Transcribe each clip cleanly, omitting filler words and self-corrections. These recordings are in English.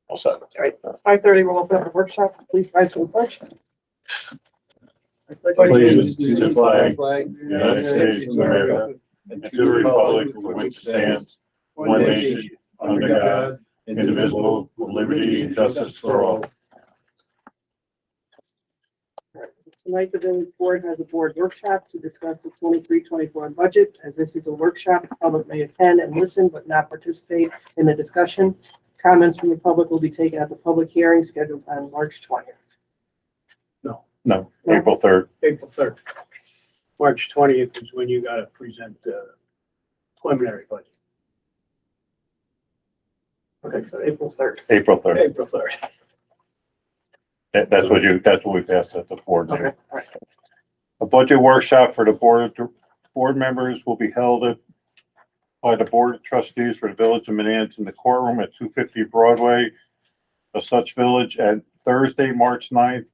I'll second. All right, 5:30, we'll open up the workshop. Please rise for the pledge. Please, to the flag, United States of America, and to the republic for which it stands, one nation, under God, indivisible, with liberty and justice for all. Tonight, the village board has a board workshop to discuss the 23-24 budget. As this is a workshop, the public may attend and listen but not participate in the discussion. Comments from the public will be taken at the public hearing scheduled on March 20th. No, April 3rd. April 3rd. March 20th is when you gotta present the preliminary budget. Okay, so April 3rd. April 3rd. April 3rd. That's what we passed at the board meeting. Okay, all right. A budget workshop for the board members will be held by the Board of Trustees for the Village of Manans in the courtroom at 250 Broadway, of such village, at Thursday, March 9th,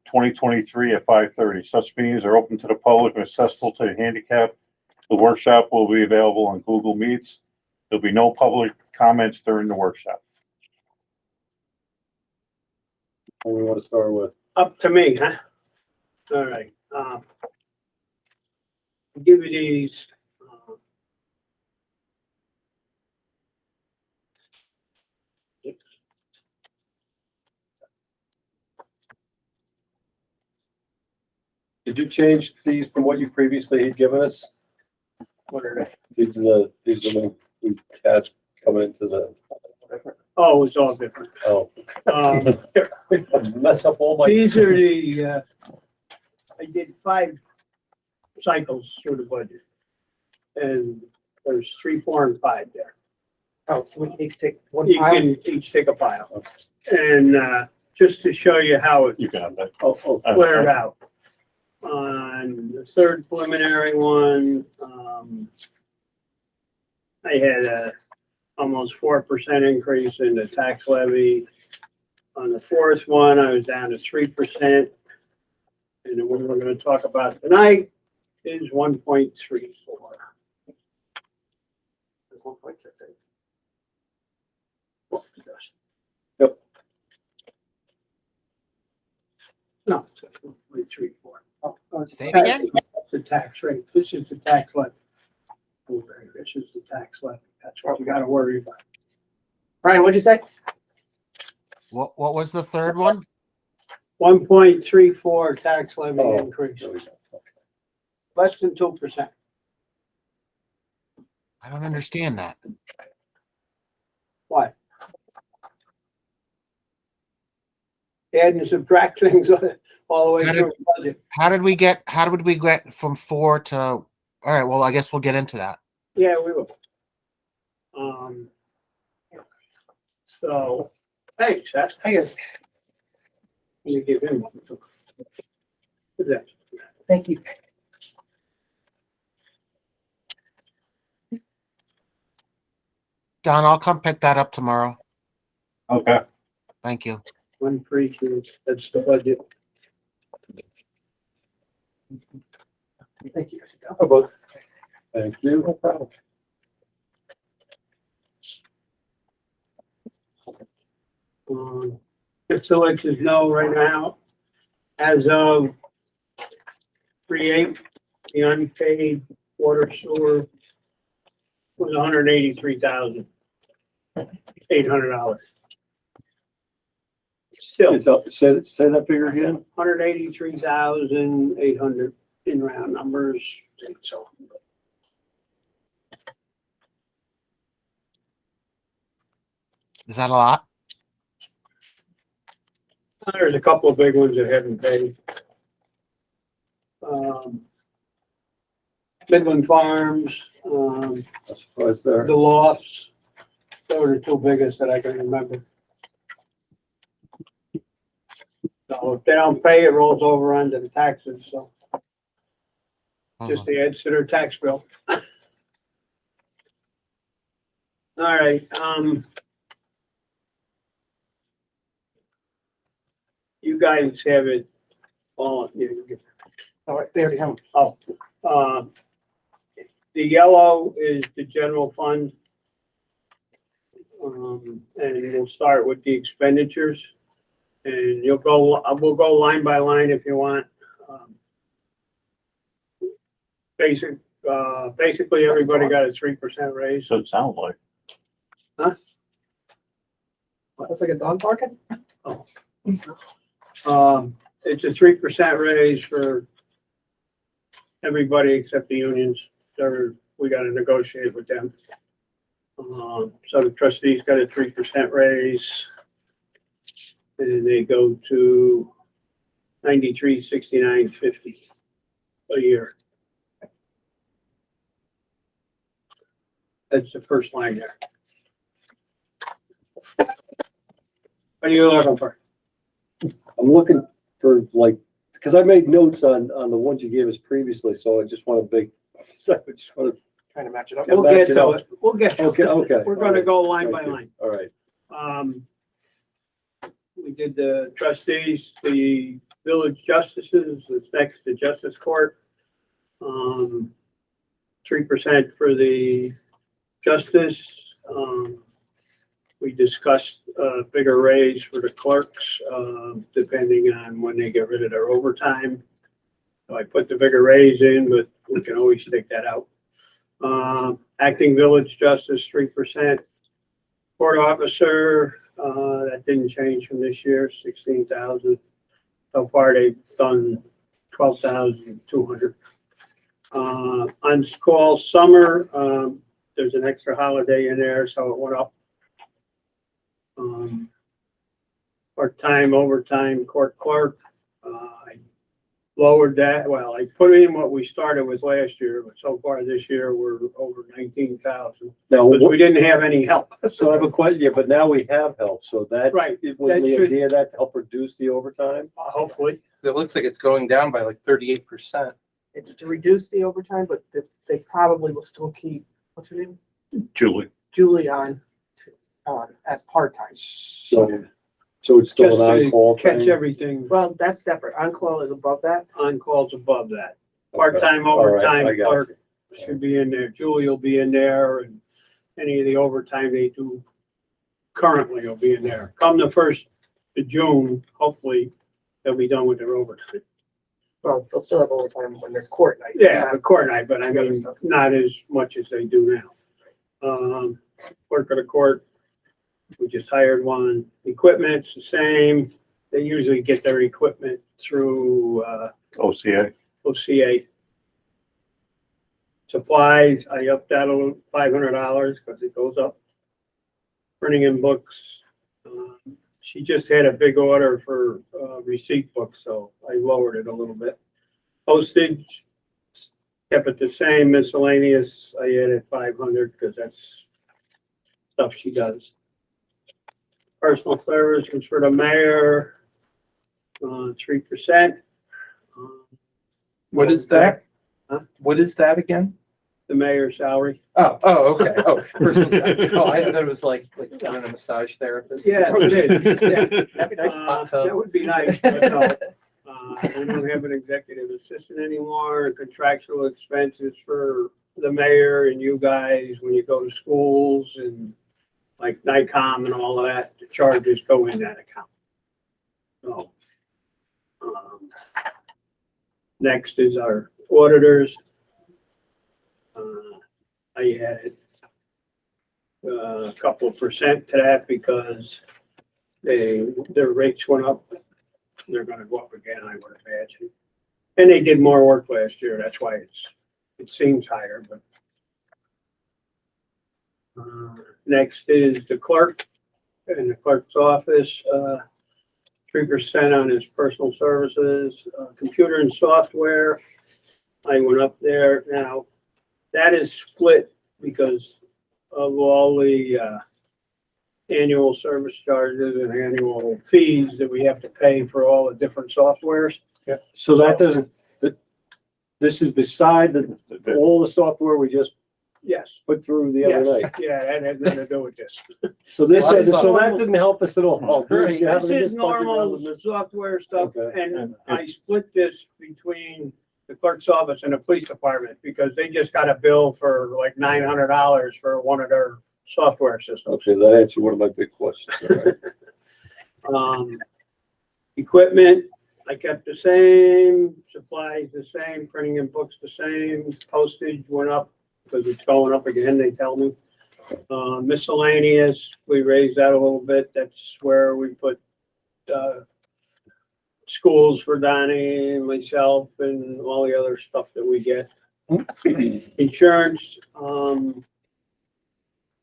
2023 at 5:30. Such meetings are open to the public and accessible to the handicapped. The workshop will be available on Google Meets. There'll be no public comments during the workshop. What we want to start with? Up to me, huh? All right, I'll give you these. Did you change these from what you previously had given us? What are they? These are the cats coming into the, Oh, it's all different. oh. Um, Mess up all my. These are the, I did 5 cycles through the budget. And there's 3, 4, and 5 there. Oh, so we can each take one You pile? can each take a pile. And, just to show you how it You can have that. flared out. On the 3rd preliminary one, I had a almost 4% increase in the tax levy. On the 4th one, I was down to 3%. And the one we're gonna talk about tonight is 1.34. It's 1.68. Yep. No, it's 1.34. Say it again? The tax rate. This is the tax levy. Okay, this is the tax levy. That's what you gotta worry about. Brian, what'd you say? What was the third one? 1.34 tax levy Oh. increase, less than 2%. I don't understand that. Why? Add and subtract things all the way through the budget. How did we get from 4 to, all right, well, I guess we'll get into that. Yeah, we will. So, thanks, that's, I guess. you give him one. What's that? Thank you. Don, I'll come pick that up tomorrow. Okay. Thank you. 1.32, that's the budget. Thank you. Thank you. No problem. Just to let you know right now, as of 3/8, the unpaid water sewer was $183,800. Still, It's up, say that figure again? 183,800 in round numbers, so. Is that a lot? There's a couple of big ones that haven't paid. Midland Farms, I'm surprised there. the Lofts, those are the 2 biggest that I can remember. So if they don't pay, it rolls over onto the taxes, so just the adds to their tax bill. All right, you guys have it all, All right, there you go. oh, the yellow is the general fund. And we'll start with the expenditures. And we'll go line by line if you want. Basically, everybody got a 3% raise. So it sounds like. Looks like a dog barking? It's a 3% raise for everybody except the unions. We gotta negotiate with them. So the trustees got a 3% raise. And they go to 93.69.50 a year. That's the first line there. What are you looking for? I'm looking for like, because I made notes on the ones you gave us previously, so I just want to Trying to match it up. We'll match get it to up. it. We'll get to it. Okay. We're gonna go line by line. All right. We did the trustees, the village justices, it's next to justice court. 3% for the justice. We discussed a bigger raise for the clerks, depending on when they get rid of their overtime. So I put the bigger raise in, but we can always take that out. Acting village justice, 3%. Court officer, that didn't change from this year, 16,000. So far, they've done 12,200. On call summer, there's an extra holiday in there, so it went up. Part-time, overtime, court clerk, I lowered that. Well, I put in what we started with last year, but so far this year, we're over 19,000. Now, Because we didn't have any help. so I have a question, yeah, but now we have help, so that. Right, It was that the should- idea that to help reduce the overtime? Hopefully. It looks like it's going down by like 38%. It's to reduce the overtime, but they probably will still keep, what's her name? Julie. Julie on as part-time. So it's still an Just to on-call catch thing? Well, everything, that's separate. On-call is above that. on calls above that. Okay. Part-time, All right, overtime, I got clerk you. should be in there. Julie will be in there, and any of the overtime they do currently will be in there. Come the 1st of June, hopefully, they'll be done with their overtime. Well, they'll still have overtime when there's court night. Yeah, a court night, but I mean, not as much as they do now. Clerk of the court, we just hired one. Equipment's the same. They usually get their equipment through, OCA. OCA. Supplies, I upped that a little, $500 because it goes up. Printing in books, she just had a big order for receipt books, so I lowered it a little bit. Postage, kept it the same. Miscellaneous, I added 500 because that's stuff she does. Personal services for the mayor, 3%. What is that? Huh? What is that again? The mayor's salary. Oh, okay. Oh, personal side. Oh, I thought it was like having a massage therapist. Yeah, it is. Yeah. That'd be nice. Hot tub. That would be nice, but no. We don't have an executive assistant anymore. Contractual expenses for the mayor and you guys when you go to schools and like NICOM and all of that, the charges go in that account. So, next is our auditors. I added a couple of percent to that because their rates went up. They're gonna go up again, I would imagine. And they did more work last year, that's why it seems higher, but. Next is the clerk in the clerk's office, 3% on his personal services, computer and software. I went up there. Now, that is split because of all the annual service charges and annual fees that we have to pay for all the different softwares. So that doesn't, this is beside all the software we just Yes. put through the other Yes. night. Yeah, that had nothing to do with this. So this, Well, so that didn't help us at all. Right. You haven't This is just budgeted normal around this? software stuff, Okay. and I split this between the clerk's office and the police department, because they just got a bill for like $900 for one of their software system. Okay, that answered one of my big questions. All right. Equipment, I kept the same, supplies the same, printing and books the same, postage went up because it's going up again, they tell me. Miscellaneous, we raised that a little bit. That's where we put, schools for Donnie and myself and all the other stuff that we get. Insurance,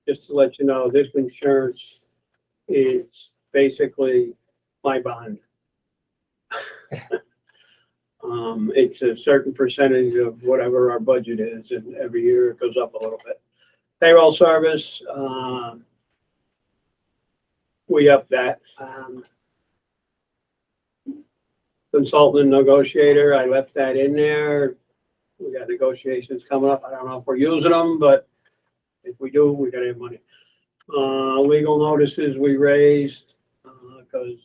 just to let you know, this insurance is basically my bond. It's a certain percentage of whatever our budget is, and every year it goes up a little bit. Payroll service, we up that. Consultant negotiator, I left that in there. We got negotiations coming up. I don't know if we're using them, but if we do, we gotta have money. Legal notices we raised, because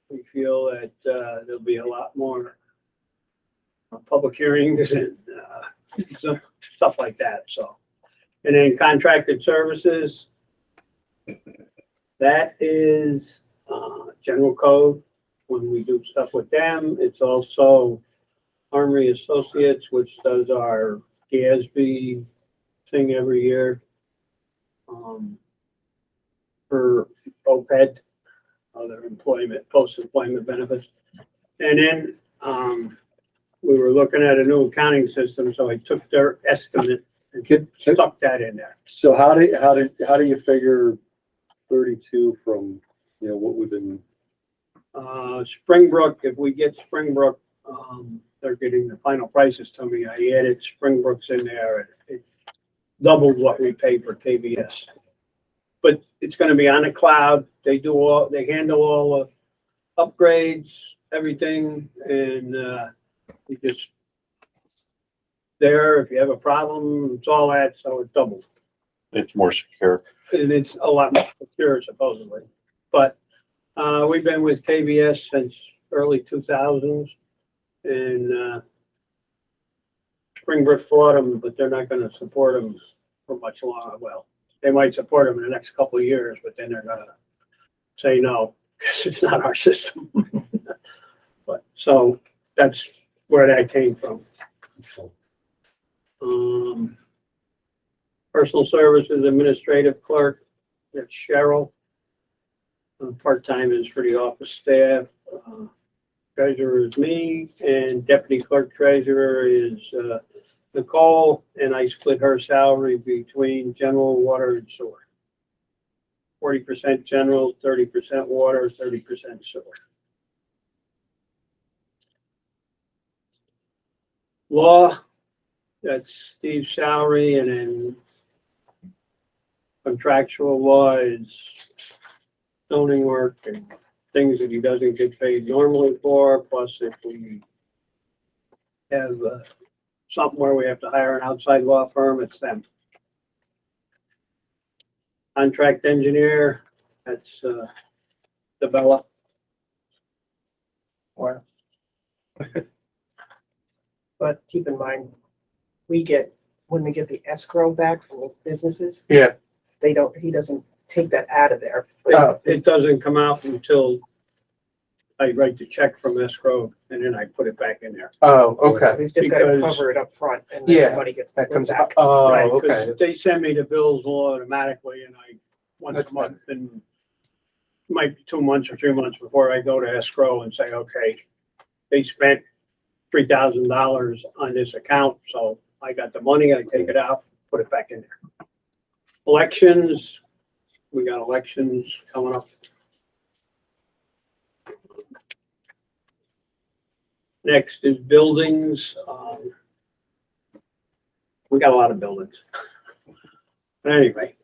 we feel that, there'll be a lot more public hearings and, stuff like that, so. And then contracted services, that is, general code. When we do stuff with them, it's also Armory Associates, which does our GASB thing every year. For OPED, other employment, post-employment benefits. And then, we were looking at a new accounting system, so I took their estimate and stuck that in there. So how do you figure 32 from, you know, what we've been, Springbrook, if we get Springbrook, they're getting the final prices to me. I added Springbrook's in there. It doubled what we paid for KBS. But it's gonna be on the cloud. They handle all the upgrades, everything, and, you just there, if you have a problem, it's all that, so it doubles. It's more secure. And it's a lot more secure supposedly. But, we've been with KBS since early 2000s, and, Springbrook bought them, but they're not gonna support them for much longer. Well, they might support them in the next couple of years, but then they're gonna say no, because it's not our system. But, so that's where that came from. Personal services administrative clerk, that's Cheryl. Part-time is for the office staff. Treasurer is me, and deputy clerk treasurer is Nicole, and I split her salary between general, water, and sewer. 40% general, 30% water, 30% sewer. Law, that's Steve's salary, and then contractual law is zoning work and things that he doesn't get paid normally for, plus if we have something where we have to hire an outside law firm, it's them. Contract engineer, that's DeBella. Or. But keep in mind, when we get the escrow back from the businesses, Yeah. he doesn't take that out of there. It doesn't come out until I write the check from escrow and then I put it back in there. Oh, So okay. we've just gotta Because- cover it up front and then Yeah, the money gets That put comes, back. oh, Right, 'cause okay. they send me the bills automatically and once That's a month, and might be 2 months or 3 months before I go to escrow and say, okay, they spent $3,000 on this account, so I got the money, I take it out, put it back in there. Elections, we got elections coming up. Next is buildings. We got a lot of buildings. But anyway,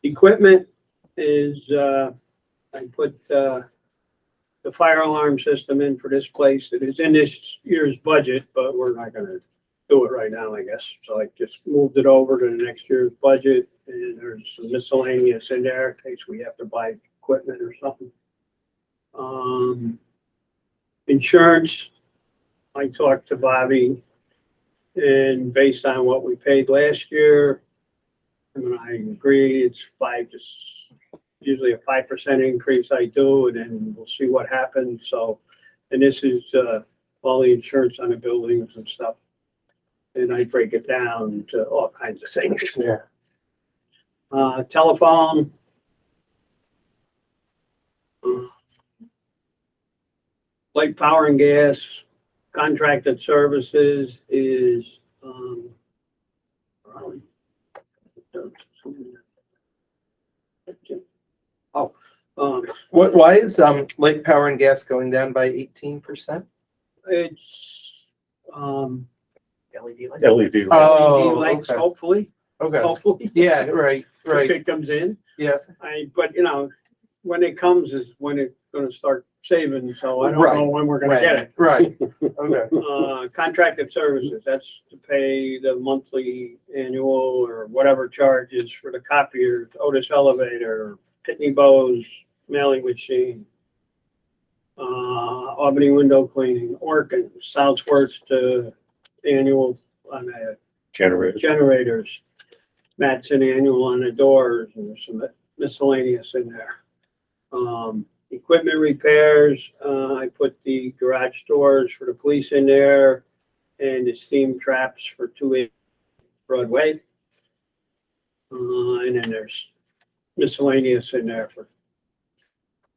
equipment is, I put, the fire alarm system in for this place. It is in this year's budget, but we're not gonna do it right now, I guess. So I just moved it over to the next year's budget, and there's some miscellaneous in there in case we have to buy equipment or something. Insurance, I talked to Bobby, and based on what we paid last year, Him and I agree, it's usually a 5% increase I do, and then we'll see what happens, so. And this is, all the insurance on the buildings and stuff. And I break it down to all kinds of things. Yeah. Telephone. Light, power and gas, contracted services is, Why is, Lake Power and Gas going down by 18%? it's, LED lights. LED. Oh, LED lights, okay. hopefully, Okay, yeah, right, if right, it comes in. yeah, But when it comes is when it's gonna start saving, so I don't know Right, when we're gonna get it. right, okay. Contracted services, that's to pay the monthly, annual, or whatever charges for the copiers, Otis elevator, Pitney Bowes mailing machine, Albany window cleaning, Orkin, Southworth to annual on the Generators. generators, Matson annual on the doors, and there's some miscellaneous in there. Equipment repairs, I put the garage doors for the police in there and the steam traps for 280 Broadway. And then there's miscellaneous in there for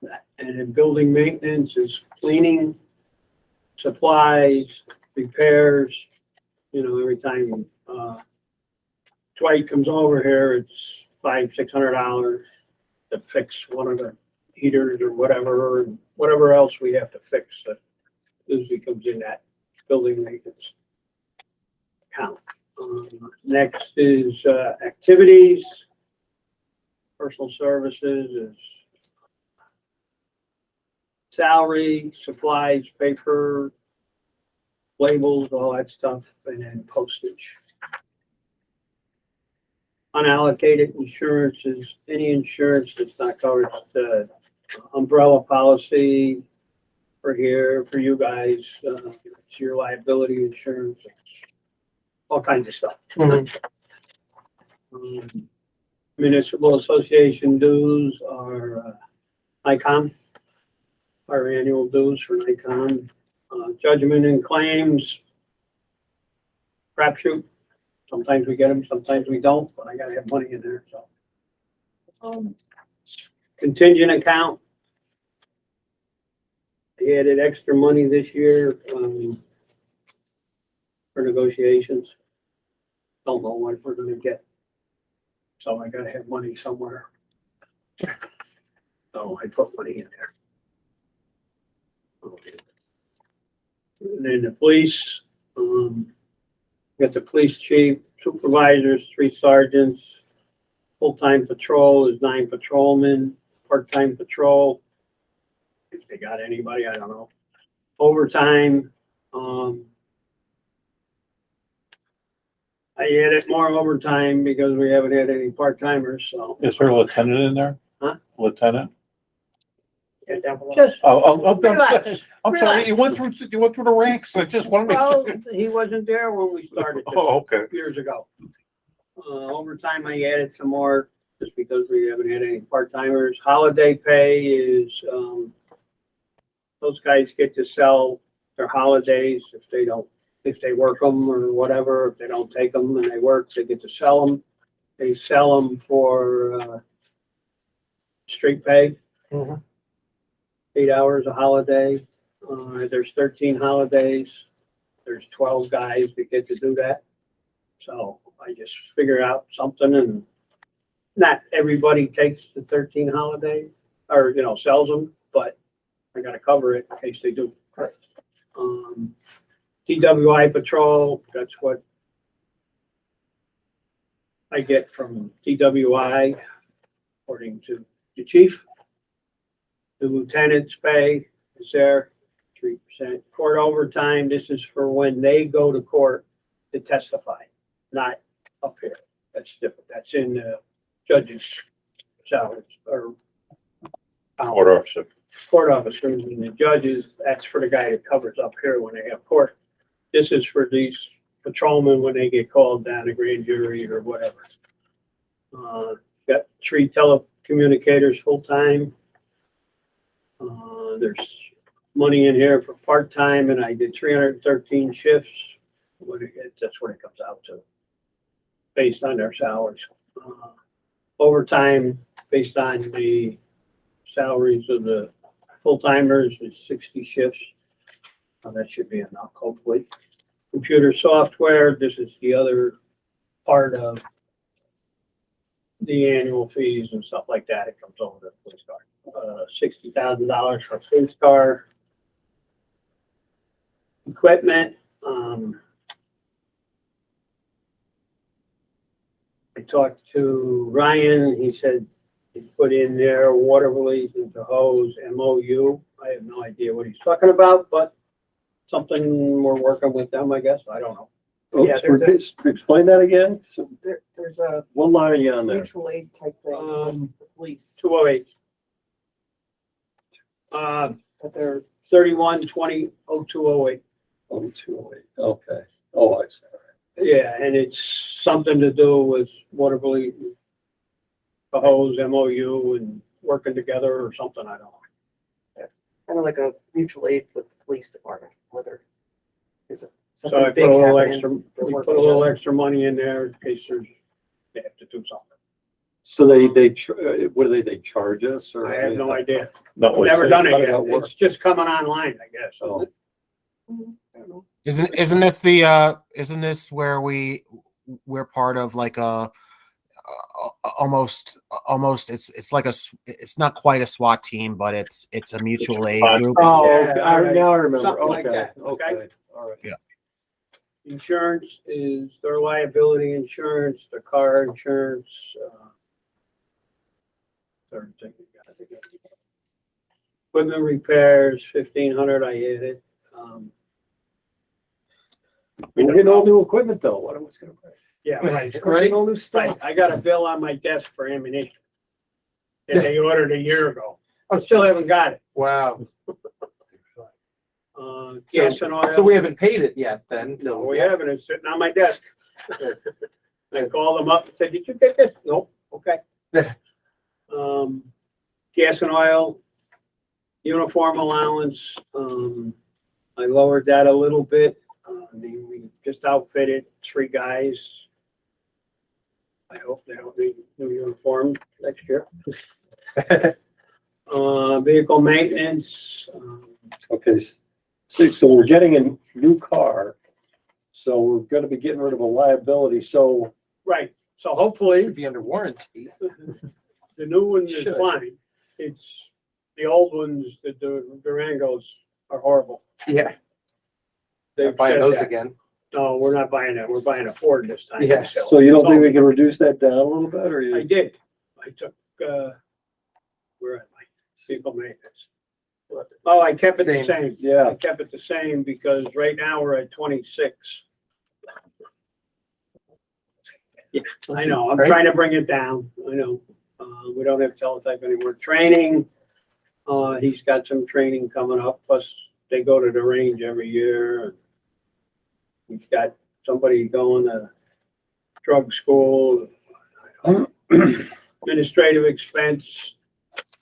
that. And then building maintenance is cleaning, supplies, repairs, every time, Dwight comes over here, it's $500-600 to fix one of the heaters or whatever else we have to fix that usually comes in that building maintenance account. Next is, activities. Personal services is salary, supplies, paper, labels, all that stuff, and then postage. Unallocated insurance is any insurance that's not covered, the umbrella policy for here, for you guys, it's your liability insurance, all kinds of stuff. Mhm. Municipal association dues are NICOM, our annual dues for NICOM. Judgment and claims, crapshoot. Sometimes we get them, sometimes we don't, but I gotta have money in there, so. Contingent account. I added extra money this year, for negotiations. Don't know what we're gonna get. So I gotta have money somewhere. So I put money in there. And then the police, got the police chief, supervisors, 3 sergeants. Full-time patrol is 9 patrolmen, part-time patrol. If they got anybody, I don't know. Overtime, I added more overtime because we haven't had any part-timers, so. Is there a lieutenant in there? Huh? Lieutenant? Just, I'm Relax. sorry, you went through the ranks, I just want to make well, sure. he wasn't there when we started this. Oh, okay. Years ago. Overtime, I added some more just because we haven't had any part-timers. Holiday pay is, those guys get to sell their holidays if they work them or whatever. If they don't take them and they work, they get to sell them. They sell them for, street pay. Mhm. 8 hours a holiday. There's 13 holidays. There's 12 guys that get to do that. So I just figure out something, and not everybody takes the 13 holidays or, sells them, but I gotta cover it in case they do. DWI patrol, that's what I get from DWI, according to the chief. The lieutenant's pay is there, 3%. Court overtime, this is for when they go to court to testify, not up here. That's different. That's in the judge's salaries or Order officer. court officers and the judges. That's for the guy that covers up here when they have court. This is for these patrolmen when they get called down to grand jury or whatever. Got 3 telecommunicators full-time. There's money in here for part-time, and I did 313 shifts. That's what it comes out to, based on their salaries. Overtime, based on the salaries of the full-timers, is 60 shifts. That should be enough, hopefully. Computer software, this is the other part of the annual fees and stuff like that. It comes over the police car. $60,000 for a police car. Equipment, I talked to Ryan, he said he put in there water release into hose MOU. I have no idea what he's talking about, but something we're working with them, I guess. I don't know. Yeah, there's Explain that again. So There's a what line are you on there? mutual aid type thing, the police, 208. but they're 31200208. Oh, 208. Okay. Oh, I see. Yeah, and it's something to do with water release, the hose MOU and working together or something, I don't know. that's kind of like a mutual aid with the police department, whether there's So I something put big a little happening. extra, they're we working put a little together. extra money in there in case they have to do something. So what do they charge us or? I have no idea. Not what Never it done says. it How does yet. that work? It's just coming online, I guess. Oh, Isn't this where we're part of like a almost it's not quite a SWAT team, but it's a mutual aid group. Oh, Yeah, okay. all right. Now I remember. Something like Okay, that, okay? okay, all right. Yeah. Insurance is their liability insurance, their car insurance, third thing we got to get. Equipment repairs, 1,500, I hit it. We're getting all new equipment though. What am I gonna pay? Yeah, right. We're getting all new Right, stuff. I got a bill on my desk for ammunition that they ordered a year ago. I still haven't got it. Wow. Gas and oil. So we haven't paid it yet then? No, we haven't. It's sitting on my desk. I called them up and said, did you get this? Nope. Okay. Yeah. Gas and oil, uniform allowance, I lowered that a little bit. We just outfitted 3 guys. I hope they don't need new uniform next year. Vehicle maintenance, Okay, so we're getting a new car. So we're gonna be getting rid of a liability. So right. So hopefully Should be under warranty. the new one is Should. fine. It's the old ones, the Durangos are horrible. Yeah. They've Buying said those that. again. No, we're not buying that. We're buying a Ford this time. Yeah. so you don't think we can reduce that down a little bit or I you? did. I took, where am I? Vehicle maintenance. Oh, I kept it the Same. same. Yeah, I kept it the same because right now we're at 26. Yeah, I know. I'm Right. trying to bring it down. I know. We don't have teletype anymore. Training, he's got some training coming up. Plus they go to the range every year. He's got somebody going to drug school. Administrative expense,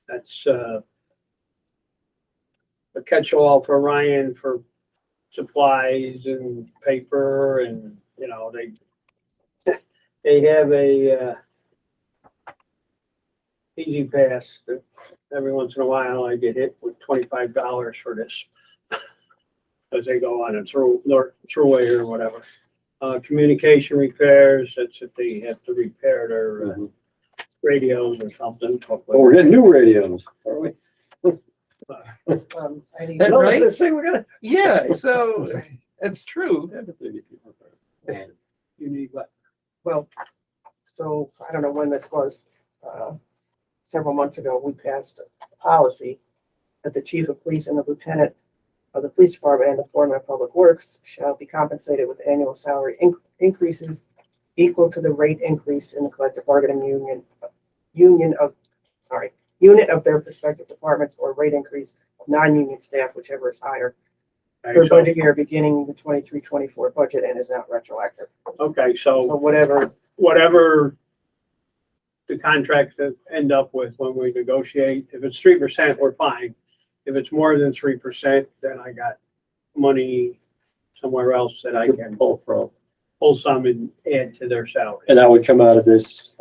that's, a catch-all for Ryan for supplies and paper and, they have a, Easy Pass that every once in a while I get hit with $25 for this. As they go on a throughway or whatever. Communication repairs, that's if they have to repair their radios or something. well, we're getting new radios, are we? I need- That No, right? they're saying we're gonna. Yeah, so it's true. You need what? Well, so I don't know when this was, several months ago, we passed a policy that the chief of police and the lieutenant of the police department and the foreman of public works shall be compensated with annual salary increases equal to the rate increase in the collective bargaining unit of their respective departments, or rate increase of non-union staff, whichever is higher, for budget year beginning the 23-24 budget and is not retroactive. Okay, So so whatever, whatever the contracts that end up with when we negotiate. If it's 3%, we're fine. If it's more than 3%, then I got money somewhere else that I can Pull from. pull some and add to their salary. And that would come out of this,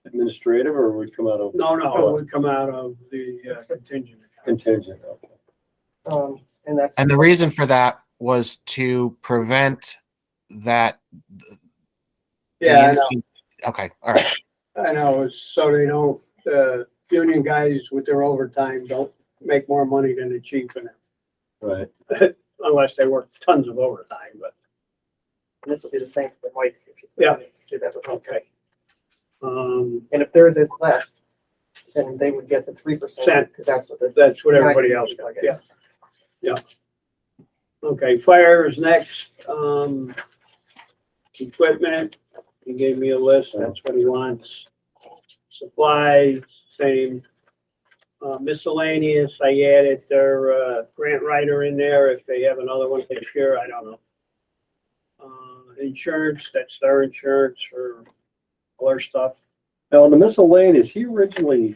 administrative, or would come out of No, it would come out of the contingent account. contingent? Okay. And that's. And the reason for that was to prevent that. the Yeah, I know. instant- Okay, all right. I know, it's so they don't, union guys with their overtime don't make more money than the chief in Right. it, unless they work tons of overtime, but, This will be the same for Mike. Yeah. Do that with- okay. And if theirs is less, then they would get the 3%, because that's what the. That's what everybody else got, yeah. Yeah. Okay, fire is next, equipment, he gave me a list, that's what he wants. Supplies, same. Miscellaneous, I added their, grant writer in there, if they have another one this year, I don't know. Insurance, that's their insurance for all their stuff. Now, on the miscellaneous, he originally,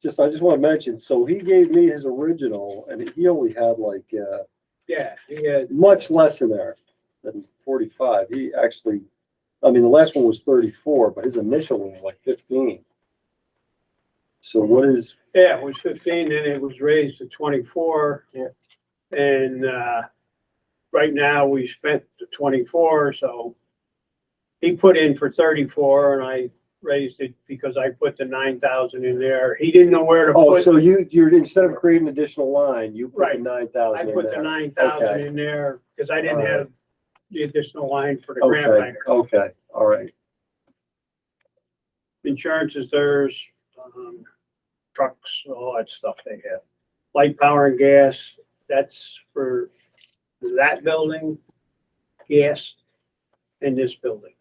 I just want to mention, so he gave me his original, and he only had like, Yeah, he had, much less in there than 45. He actually, I mean, the last one was 34, but his initial one was like 15. So what is, yeah, it was 15, then it was raised to 24. Yeah. And, right now, we spent the 24, so he put in for 34, and I raised it because I put the 9,000 in there. He didn't know where to oh, put, so you're, instead of creating an additional line, you put the Right. 9,000 I in put the there. 9,000 Okay. in there, because I didn't All right. have the additional line for the grant Okay, writer. okay, all right. Insurance is theirs, trucks, all that stuff they have. Light, power, and gas, that's for that building, gas, and this building.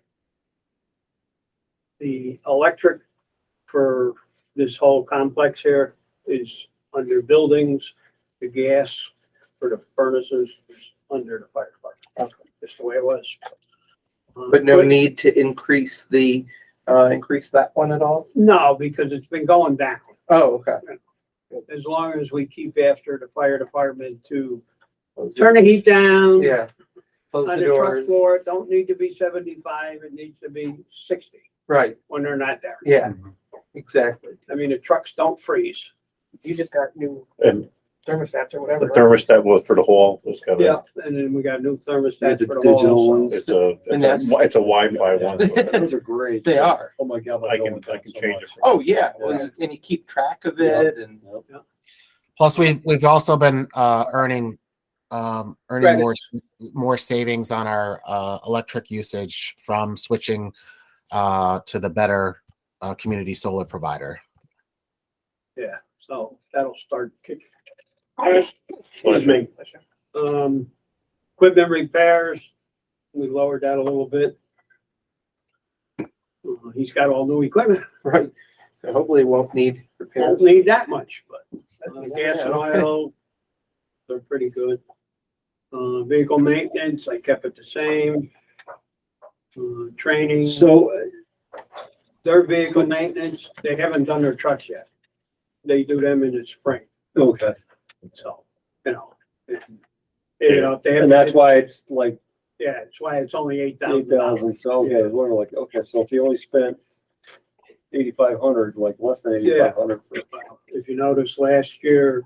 The electric for this whole complex here is under buildings. The gas for the furnaces is under the fire department. Just the way it was. But no need to increase that one at all? No, because it's been going down. Oh, okay. As long as we keep after the fire department to turn the heat down. Yeah. Close On the the truck doors. floor, it don't need to be 75, it needs to be 60 Right, when they're not there. yeah, exactly. I mean, the trucks don't freeze. You just got new And thermostats or the whatever. right? thermostat was for the hall, it's got Yeah, a, and then we got new thermostats The for the digital hall. ones. it's a, And it's that's- a Wi-Fi one. so Those are great. They are. Oh my God. I can change it. Oh, yeah, well, and you keep track of it and, Plus, we've also been earning Credits. more savings on our electric usage from switching to the better community solar provider. Yeah, so that'll start kicking. Excuse me. Equipment repairs, we lowered that a little bit. He's got all new equipment, right, so hopefully it won't need won't repairs. need that much, but gas and Yeah, okay. oil, they're pretty good. Vehicle maintenance, I kept it the same. Training, So, their vehicle maintenance, they haven't done their trucks yet. They do them in the spring, okay, so, you know. They have. and that's why it's like Yeah, that's why it's only $8,000. 8,000, so, okay, we're like, okay, so if you only spent 8,500, like less than 8,500. If you notice, last year,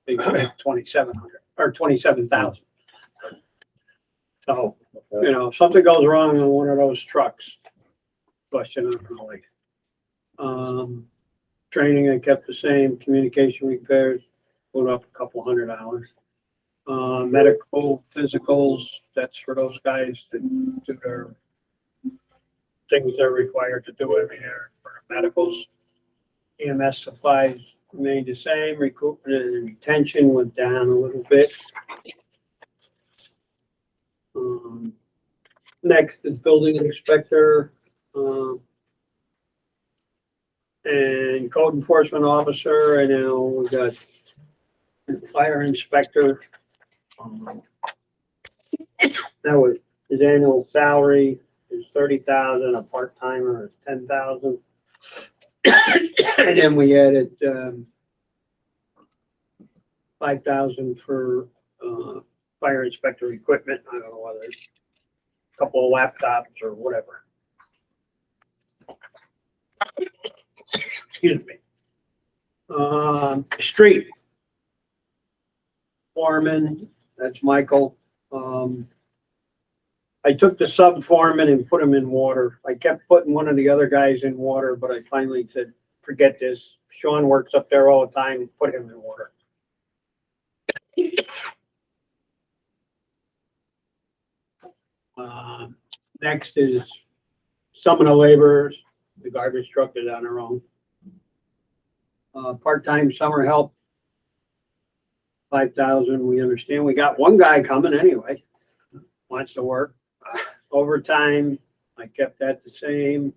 they spent 2,700, or 27,000. So, you know, if something goes wrong on one of those trucks, question on really. Training, I kept the same, communication repairs, put up a couple $100. Medical, physicals, that's for those guys that do their things they're required to do every year for medicals. EMS supplies remained the same, recruitment and retention went down a little bit. Next is building inspector, and code enforcement officer, and now we got fire inspector. That was, his annual salary is 30,000, a part-timer is 10,000. And then we added, 5,000 for, fire inspector equipment. I don't know whether it's a couple of laptops or whatever. Excuse me. Street. Foreman, that's Michael. I took the sub foreman and put him in water. I kept putting one of the other guys in water, but I finally said, forget this. Sean works up there all the time, put him in water. Next is some of the laborers, the garbage truck is on their own. Part-time summer help, 5,000, we understand. We got one guy coming anyway, wants to work. Overtime, I kept that the same.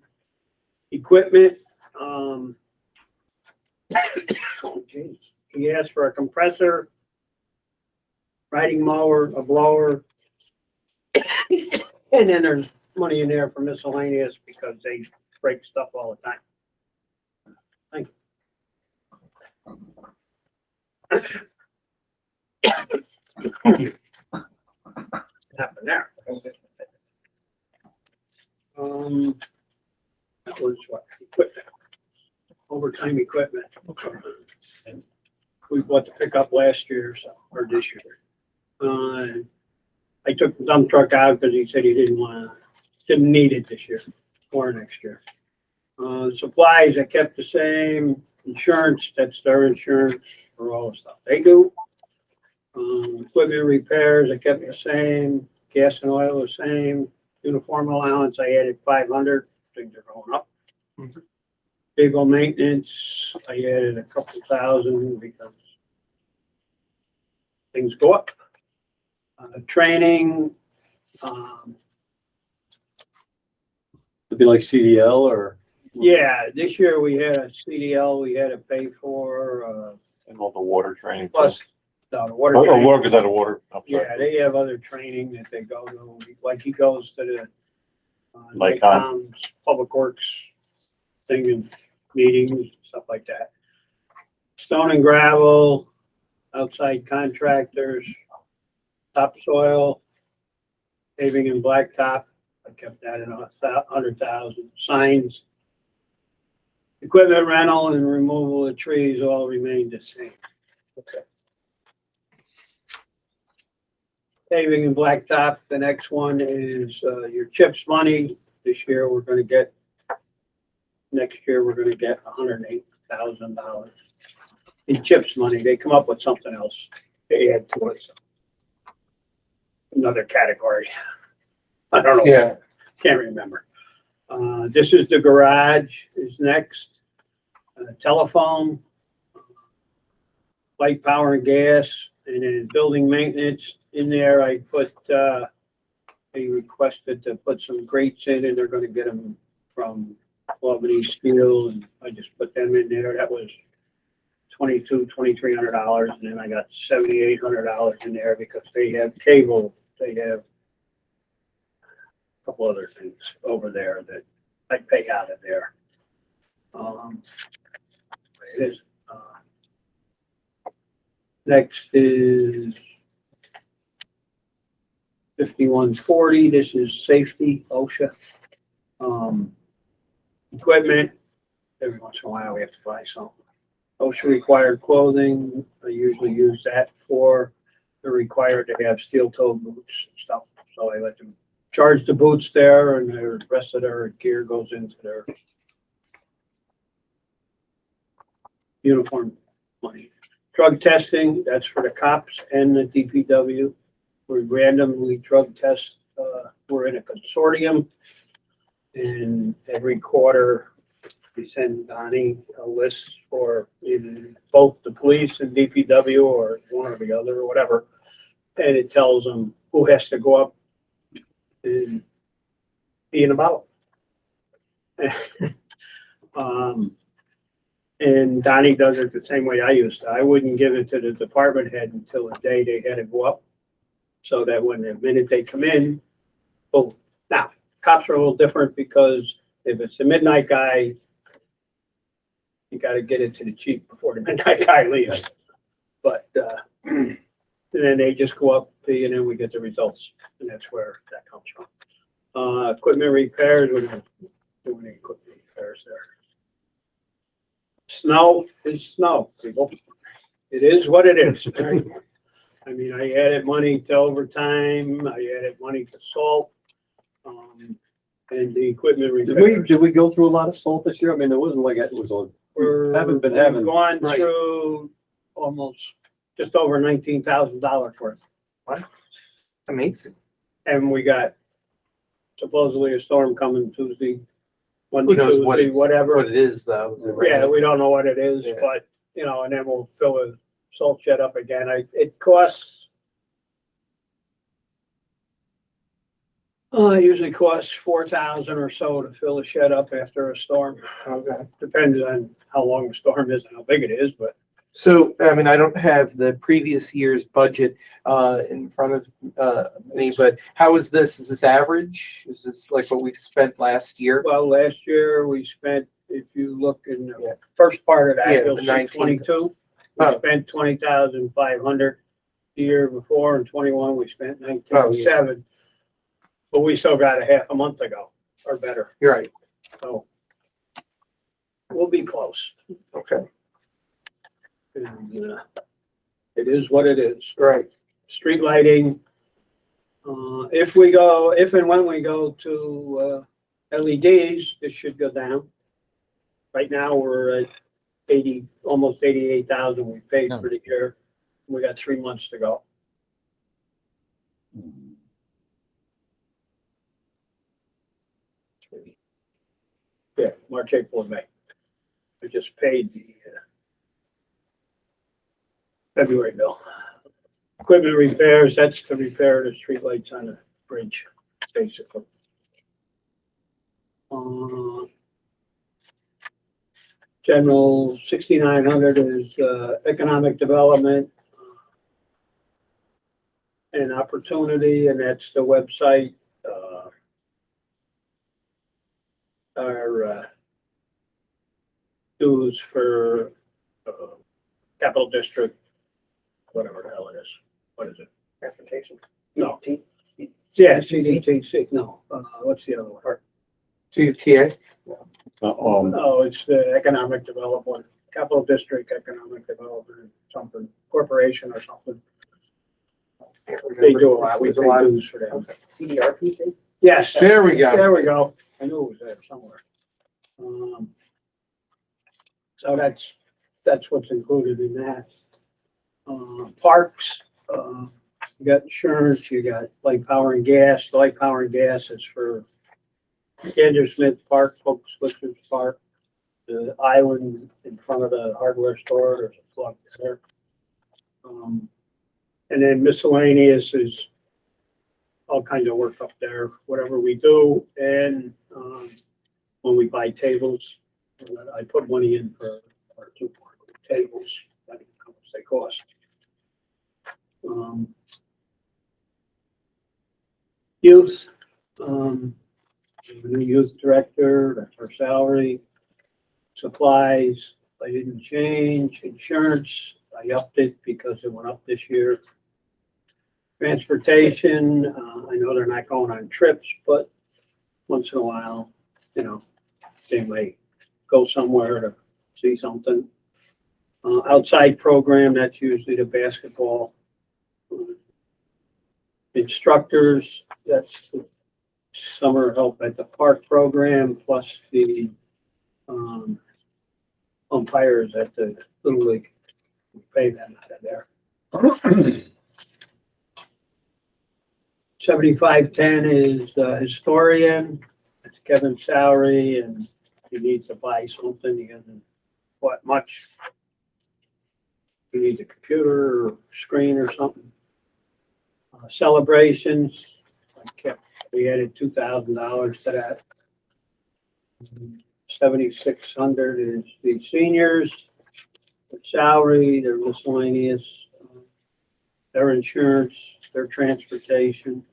Equipment, oh geez, he asked for a compressor, riding mower, a blower. And then there's money in there for miscellaneous because they break stuff all the time. Thank you. Happened there. That was what? Equipment. Overtime equipment. We bought the pickup last year, so, or this year. I took the dump truck out because he said he didn't need it this year or next year. Supplies, I kept the same. Insurance, that's their insurance for all the stuff they do. Equipment repairs, I kept the same. Gas and oil, the same. Uniform allowance, I added 500. Things are going up. Vehicle maintenance, I added a couple thousand because things go up. Training, It'd be like CDL or? yeah, this year we had a CDL we had to pay for, And all the water training. plus the water. Or training. work is out of water. I'm sorry. Yeah, they have other training that they go to, like he goes to the Like, NICOM's Public Works thing and meetings, stuff like that. Stone and gravel, outside contractors, topsoil, paving and blacktop, I kept that at 100,000. Signs, equipment rental and removal of trees all remained the same. Okay. Paving and blacktop, the next one is your CHIPS money. This year, we're gonna get, next year, we're gonna get $108,000 in CHIPS money. They come up with something else. They add to it. Another category. I don't know. Yeah, Can't remember. This is the garage is next. Telephone, light, power and gas, and then building maintenance. In there, I put, they requested to put some grates in and they're gonna get them from Albany Steel and I just put them in there. That was $2,300 and then I got $7,800 in there because they have cable, they have a couple other things over there that I pay out of there. It is, next is 5140. This is safety, OSHA. Equipment, every once in a while we have to buy something. OSHA required clothing, I usually use that for, they're required to have steel-toed boots and stuff. So I let them charge the boots there and the rest of their gear goes into their uniform money. Drug testing, that's for the cops and the DPW. We randomly drug test, we're in a consortium. And every quarter, we send Donnie a list for either both the police and DPW or one or the other or whatever. And it tells them who has to go up and be in a bottle. And Donnie does it the same way I used to. I wouldn't give it to the department head until the day they had to go up. So that when the minute they come in, boom. Now, cops are a little different because if it's the midnight guy, you gotta get it to the chief before the midnight guy leaves. But, and then they just go up to you, and then we get the results, and that's where that comes from. Equipment repairs, we're not doing any equipment repairs there. Snow is snow, people. It is what it is. Right? I mean, I added money to overtime, I added money to salt, and the equipment repairs. Did we go through a lot of salt this year? I mean, it wasn't like it was on, haven't been having- We've gone Right. through almost just over $19,000 worth. Amazing. And we got supposedly a storm coming Tuesday, Who Monday, knows what Tuesday, it's, whatever. what it is though. Yeah, we don't know what it is, Yeah. but, you know, and then we'll fill the salt shed up again. It costs, it usually costs 4,000 or so to fill a shed up after a storm. Okay. Depends on how long the storm is and how big it is, but So, I mean, I don't have the previous year's budget in front of me, but how is this? Is this average? Is this like what we've spent last year? well, last year we spent, if you look in Yeah. the first part of Yeah, that, you'll the see 19. 22. We Oh. spent 20,500 the year before, and 21, we spent Oh, 19,700. But we still got a half a month to go, or better, You're right. so we'll be close. Okay. And, it is what it is. Right. Street lighting, if and when we go to LEDs, it should go down. Right now, we're at 80, almost 88,000 we paid for the year. We got 3 months to go. Yeah, March, April, and May. I just paid the February bill. Equipment repairs, that's to repair the streetlights on the bridge, basically. General 6,900 is economic development and opportunity, and that's the website. Our dues for Capital District, whatever the hell it is. What is it? Transportation. No. Yeah, CDTC, no, what's the other one? GTA. No, it's the economic development, Capital District Economic Development, something, corporation or something. They do a lot, we pay dues for them. CDRPC? Yes, There we go. there we go. I knew it was there somewhere. So that's what's included in that. Parks, you got insurance, you got light power and gas. The light power and gas is for Andrew Smith Park, Folks Lifters Park, the island in front of the hardware store, there's a plug there. And then miscellaneous is all kinds of work up there, whatever we do. And when we buy tables, I put money in for our 2 tables, I think how much they cost. Youth, the new youth director, that's her salary. Supplies, I didn't change. Insurance, I upped it because it went up this year. Transportation, I know they're not going on trips, but once in a while, you know, they may go somewhere to see something. Outside program, that's usually the basketball. Instructors, that's the summer help at the park program, plus the umpires at the Little League. We pay them out of there. 7510 is historian. That's Kevin's salary, and he needs to buy something. He hasn't bought much. He needs a computer or screen or something. Celebrations, we added $2,000 to that. 7,600 is the seniors, their salary, their miscellaneous, their insurance, their transportation.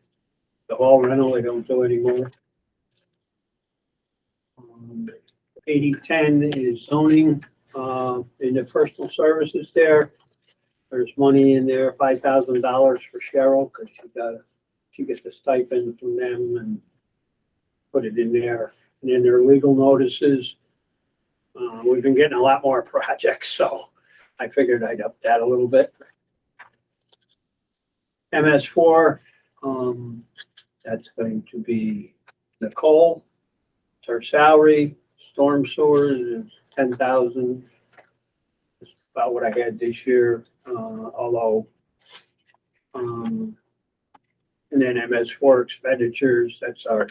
The hall rental, they don't do anymore. 8010 is zoning. In the personal services there's money in there, $5,000 for Cheryl, because she gets a stipend from them and put it in there. And in their legal notices, we've been getting a lot more projects, so I figured I'd up that a little bit. MS4, that's going to be Nicole. It's her salary. Storm sewers is 10,000. It's about what I had this year, although, and then MS4 expenditures, that's our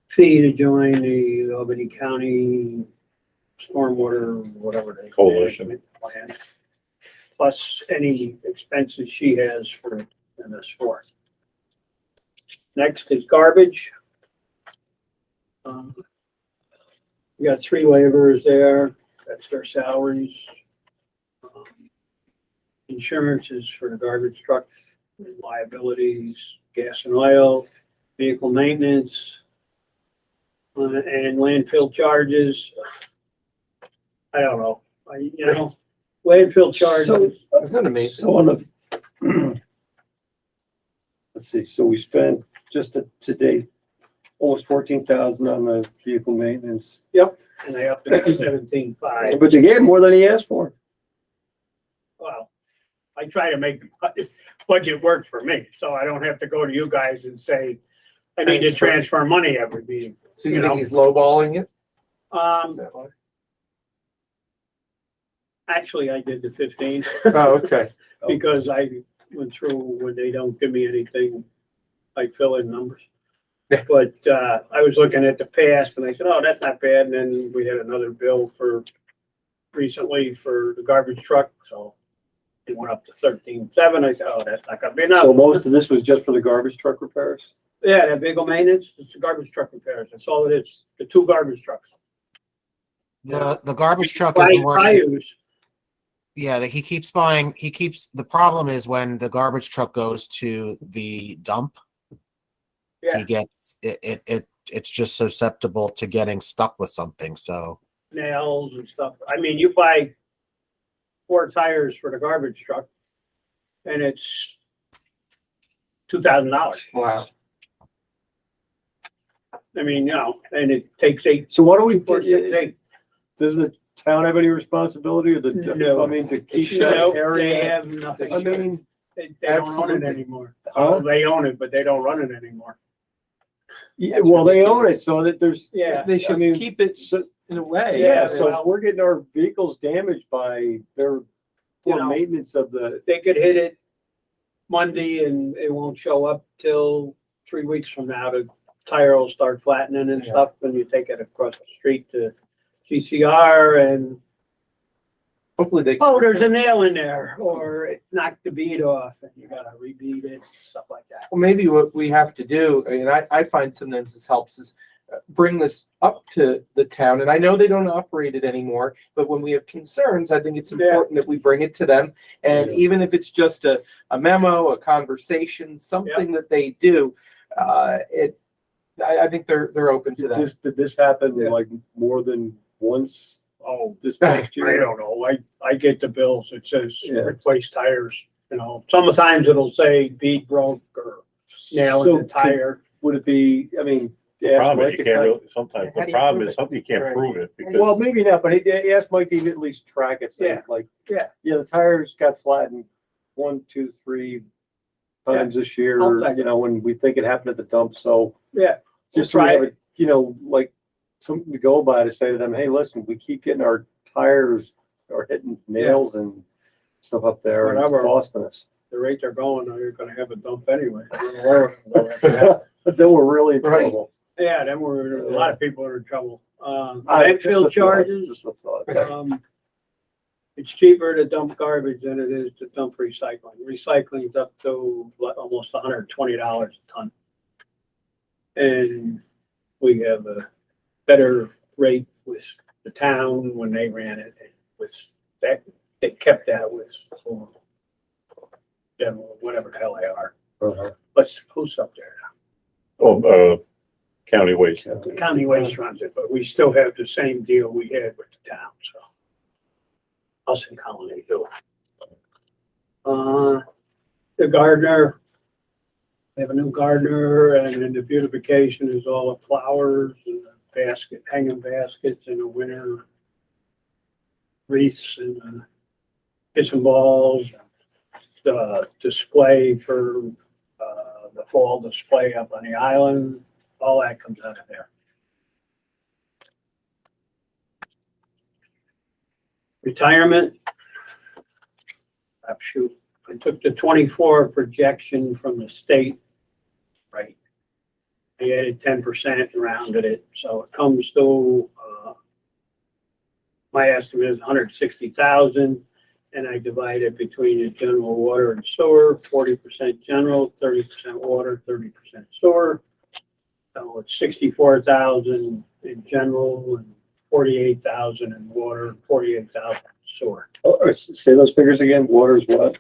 fee to join the Albany County Stormwater, whatever they. Coalition. Plan, plus any expenses she has for MS4. Next is garbage. We got 3 laborers there. That's their salaries. Insurance is for the garbage truck, liabilities, gas and oil, vehicle maintenance, and landfill charges. I don't know. Landfill charges. Isn't that amazing? So on the, let's see, so we spent just to date, almost 14,000 on the vehicle maintenance. And they up to 17.5. But you gave him more than he asked for. Well, I try to make the budget work for me, so I don't have to go to you guys and say, I need to transfer money every meeting. So you think he's lowballing it? Is Um, that why? actually, I did the 15 Oh, okay. because I went through when they don't give me anything, I fill in numbers. Yeah. But, I was looking at the past and I said, oh, that's not bad. And then we had another bill recently for the garbage truck, so it went up to 13.7. I said, oh, that's not gonna be enough. So most of this was just for the garbage truck repairs? Yeah, that vehicle maintenance, it's the garbage truck repairs. That's all it is. The 2 garbage trucks. The garbage truck I is more. use, Yeah, he keeps buying. The problem is when the garbage truck goes to the dump, Yeah. he gets it's just susceptible to getting stuck with something. So nails and stuff. I mean, you buy 4 tires for the garbage truck and it's $2,000. Wow. I mean, and it takes 8, So what do we, 4, 6, 8. does the town have any responsibility or No. I mean, to keep should. that No, they area? have nothing. I mean, They don't own it Absolutely. anymore. Huh? They own it, but they don't run it anymore. yeah, well, they own it, so that there's. Yeah. They should I mean, keep it in a way. Yeah, So well- if we're getting our vehicles damaged by their poor know. maintenance of the, They could hit it Monday and it won't show up till 3 weeks from now. The tire will start flattening and Yeah. stuff when you take it across the street to GCR and, Hopefully they. oh, there's a nail in there, or it knocked the bead off and you gotta rebead it, stuff like that. Well, maybe what we have to do, and I find sometimes this helps, is bring this up to the town. And I know they don't operate it anymore, but when we have concerns, I think it's Yeah. important that we bring it to them. And even if it's just a memo, a conversation, something that they do, I think they're open to that. did this happen Yeah. like more than once Oh, this past I year? don't know. I get the bills. It says Yeah. replace tires, Sometimes it'll say bead broke or nail in So the tire. Would it be, I mean, The ask problem Mike is you to can't kind- really, sometimes, How the do you problem prove is it? something you can't Right. prove it because. Well, maybe not, but he asked Mike to at least track it, say, Yeah. like, Yeah. yeah, the tires got flattened 1, 2, 3 times this year, I'll check it. when we think it happened at the dump, so. Yeah. Just We'll try try it, like, something to go by to say to them, hey, listen, we keep getting our tires are hitting nails and stuff up there and it's Whatever. costing us. The rates are going, or you're gonna have a dump anyway. I don't know where we're gonna go after that. But then we're really in Right. trouble. Yeah, then a lot of people are in trouble. Just a Landfill thought, charges, just a thought. it's cheaper to dump garbage than it is to dump recycling. Recycling's up to almost $120 a ton. And we have a better rate with the town when they ran it. It was that, they kept that with general, whatever the hell they are. Uh-huh. Who's up there? Oh, County waste. The county waste runs it, but we still have the same deal we had with the town, so. Us and Colony do. The gardener, we have a new gardener, and then the beautification is all the flowers and the basket, hanging baskets and the winter wreaths and kissing balls, the display for, the fall display up on the island, all that comes out of there. Retirement. Shoot, I took the 24 projection from the state, right? I added 10% and rounded it, so it comes to, my estimate is 160,000, and I divide it between the general water and sewer, 40% general, 30% water, 30% sewer. So it's 64,000 in general and 48,000 in water, 48,000 sewer. Oh, say those figures again. Water is what?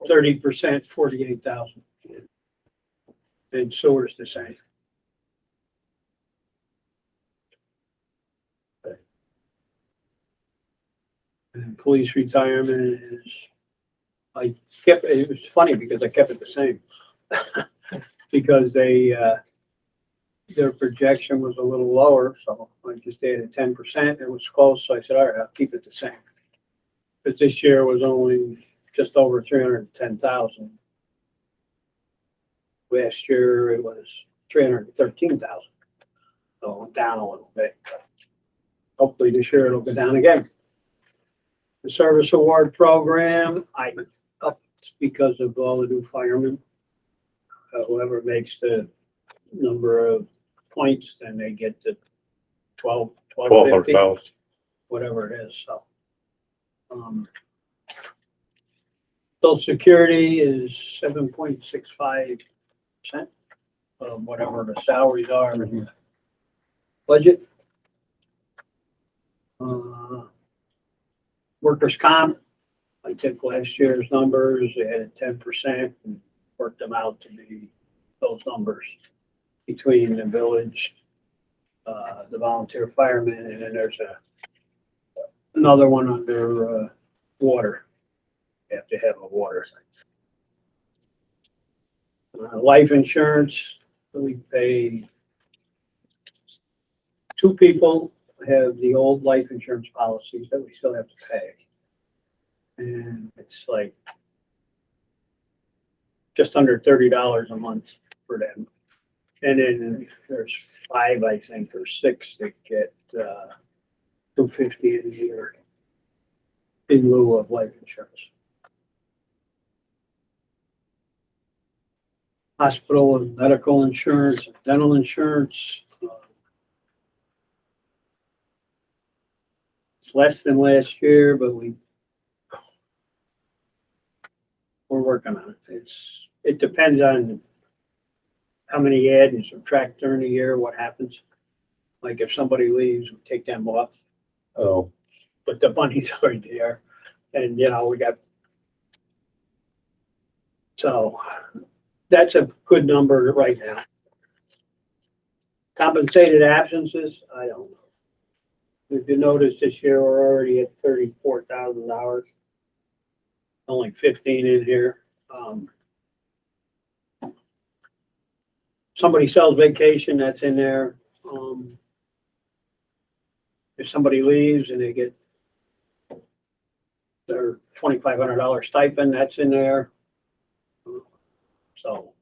30%, 48,000. And sewer's the same. And police retirement is, I kept, it was funny because I kept it the same. Because they, their projection was a little lower, so I just added 10%. It was close, so I said, all right, I'll keep it the same. But this year was only just over 310,000. Last year it was 313,000. So it went down a little bit. Hopefully this year it'll go down again. The service award program, I upped because of all the new firemen. Whoever makes the number of points, then they get the 1250, $1,200. whatever it is, so. Social Security is 7.65% of whatever the salaries are in the budget. Workers' comp, I took last year's numbers, they had 10% and worked them out to be those numbers between the village, the volunteer firemen, and then there's another one under water. You have to have a water. Life insurance, we pay, two people have the old life insurance policies that we still have to pay. And it's like just under $30 a month for them. And then there's 5, I think, or 6 that get $250 a year in lieu of life insurance. Hospital and medical insurance, dental insurance. It's less than last year, but we're working on it. It depends on how many you add and subtract during the year, what happens. Like if somebody leaves, we take them off, Oh, but the money's already there. And, you know, we got, so that's a good number right now. Compensated absences, I don't know. If you notice this year, we're already at $34,000. Only 15 in here. Somebody sells vacation, that's in there. If somebody leaves and they get their $2,500 stipend, that's in there. So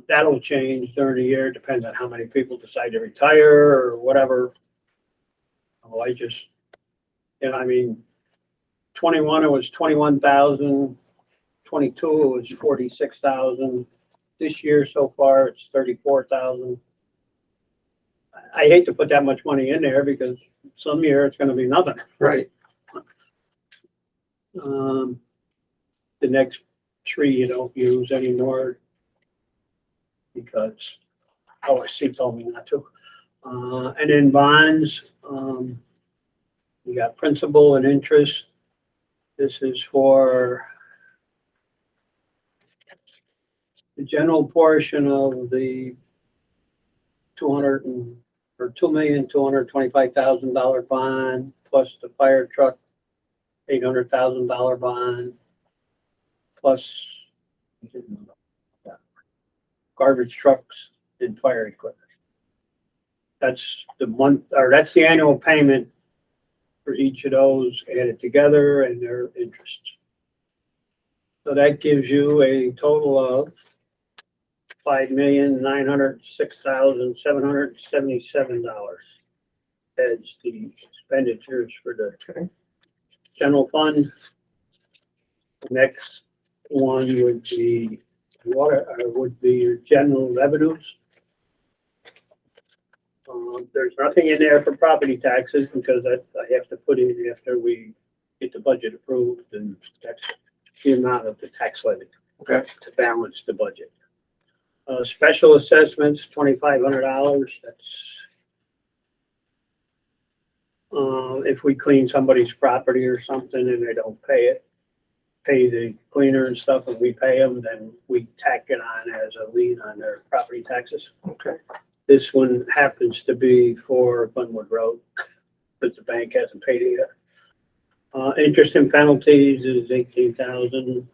that'll change during the year. Depends on how many people decide to retire or whatever. Oh, I just, you know, I mean, 21, it was 21,000. 22, it was 46,000. This year so far, it's 34,000. I hate to put that much money in there because some year it's going to be nothing. Right. The next 3 you don't use anymore because OSC told me not to. And then bonds, we got principal and interest. This is for the general portion of the $2,225,000 bond, plus the fire truck, $800,000 bond, plus garbage trucks and fire equipment. That's the month, or that's the annual payment for each of those added together and their interest. So that gives you a total of $5,906,777. That's the expenditures for the general fund. Next one would be your general revenues. There's nothing in there for property taxes because I have to put in after we get the budget approved, and that's the amount of the tax levy. Okay. To balance the budget. Special assessments, $2,500. That's if we clean somebody's property or something and they don't pay the cleaner and stuff, and we pay them, then we tack it on as a lien on their property taxes. Okay. This one happens to be for Bunwood Road, but the bank hasn't paid it yet. Interest and penalties is $18,000.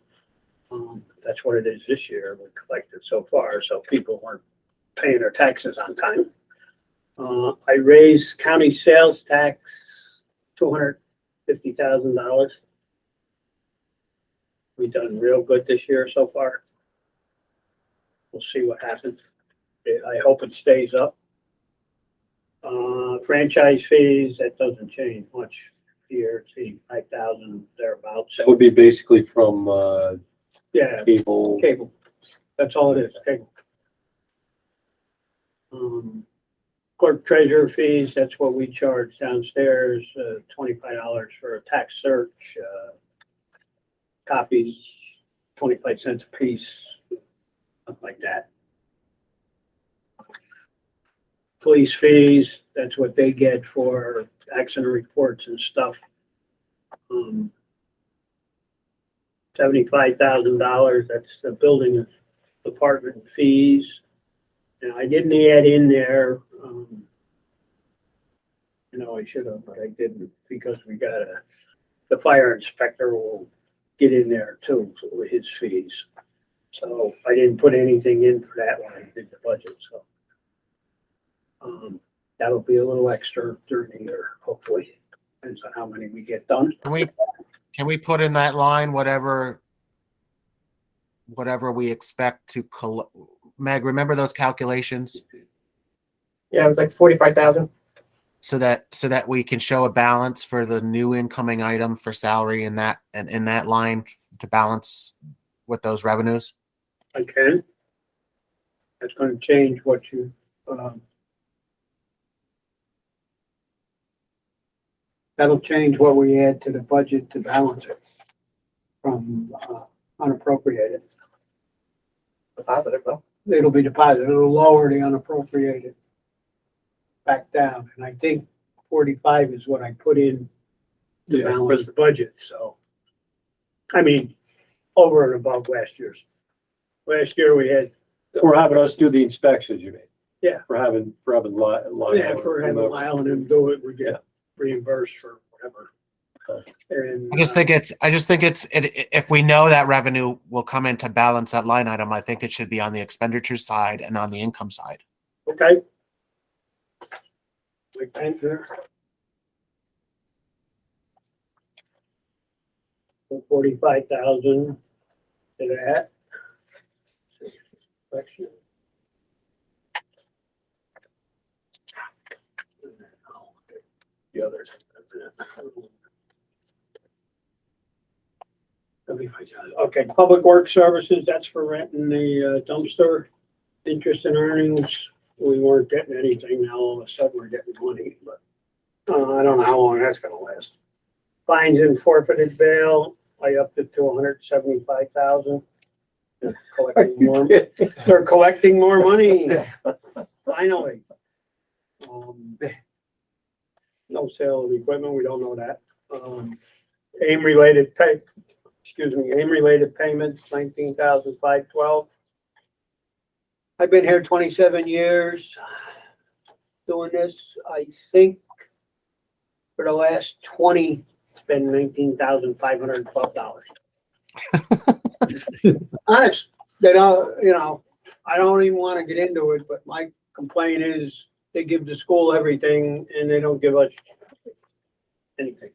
That's what it is this year. We collected so far, so people weren't paying their taxes on time. I raised county sales tax $250,000. We've done real good this year so far. We'll see what happens. I hope it stays up. Franchise fees, that doesn't change much here. It's 85,000 thereabouts. That would be basically from, Yeah, cable. cable. That's all it is, cable. Clerk treasurer fees, that's what we charge downstairs, $25 for a tax search, copies, 25 cents a piece, something like that. Police fees, that's what they get for accident reports and stuff. $75,000, that's the building department fees. And I didn't add in there, I should have, but I didn't, because we got the fire inspector will get in there too, with his fees. So I didn't put anything in for that when I did the budget, so. That'll be a little extra during the year, hopefully, depends on how many we get done. Can we put in that line whatever we expect to collect? Meg, remember those calculations Yeah, it was like 45,000. so that we can show a balance for the new incoming item for salary in that line to balance with those revenues. I can. That's gonna change what you, that'll change what we add to the budget to balance it from unappropriated. Positive though. It'll be deposited, it'll lower the unappropriated back down, and I think 45 is what I put in to Yeah, balance the budget, so. I mean, over and above last year's. Last year we had, For having us do the inspections, you mean? Yeah. For having Lyle. for having Lyle and him do it, we get reimbursed for whatever. And I just think it's if we know that revenue will come in to balance that line item, I think it should be on the expenditure side and on the income side. okay. Like that there. 45,000 to that. Section. The others. Okay, public works services, that's for renting the dumpster. Interest and earnings, we weren't getting anything, now all of a sudden we're getting money, but I don't know how long that's gonna last. Fines and forfeited bail, I upped it to 175,000. They're collecting more money, finally. No sale of equipment, we don't know that. AIM-related payments, 19,512. I've been here 27 years doing this. I think for the last 20, it's been $19,512. Honest, they don't, I don't even want to get into it, but my complaint is they give the school everything and they don't give us anything.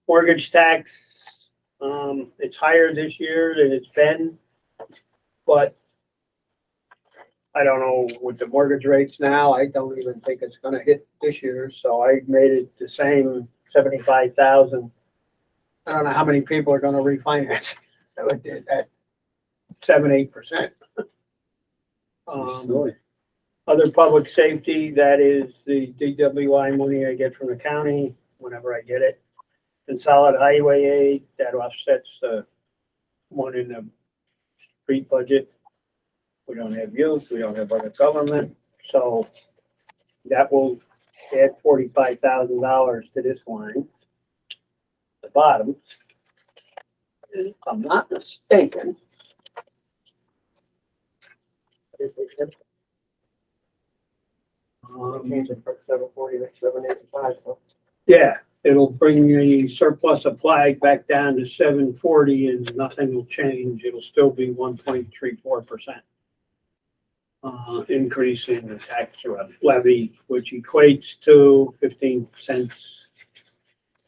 Mortgage tax, it's higher this year than it's been, but I don't know with the mortgage rates now, I don't even think it's gonna hit this year, so I made it the same 75,000. I don't know how many people are gonna refinance at 7-8%. Really? Other public safety, that is the DWI money I get from the county whenever I get it. And solid highway aid, that offsets the one in the street budget. We don't have youth, we don't have other government, so that will add $45,000 to this line. The bottom, if I'm not mistaken. Change it from 740 to 785, so. Yeah, it'll bring the surplus applied back down to 740 and nothing will change. It'll still be 1.34%. Increase in the tax levy, which equates to 15 cents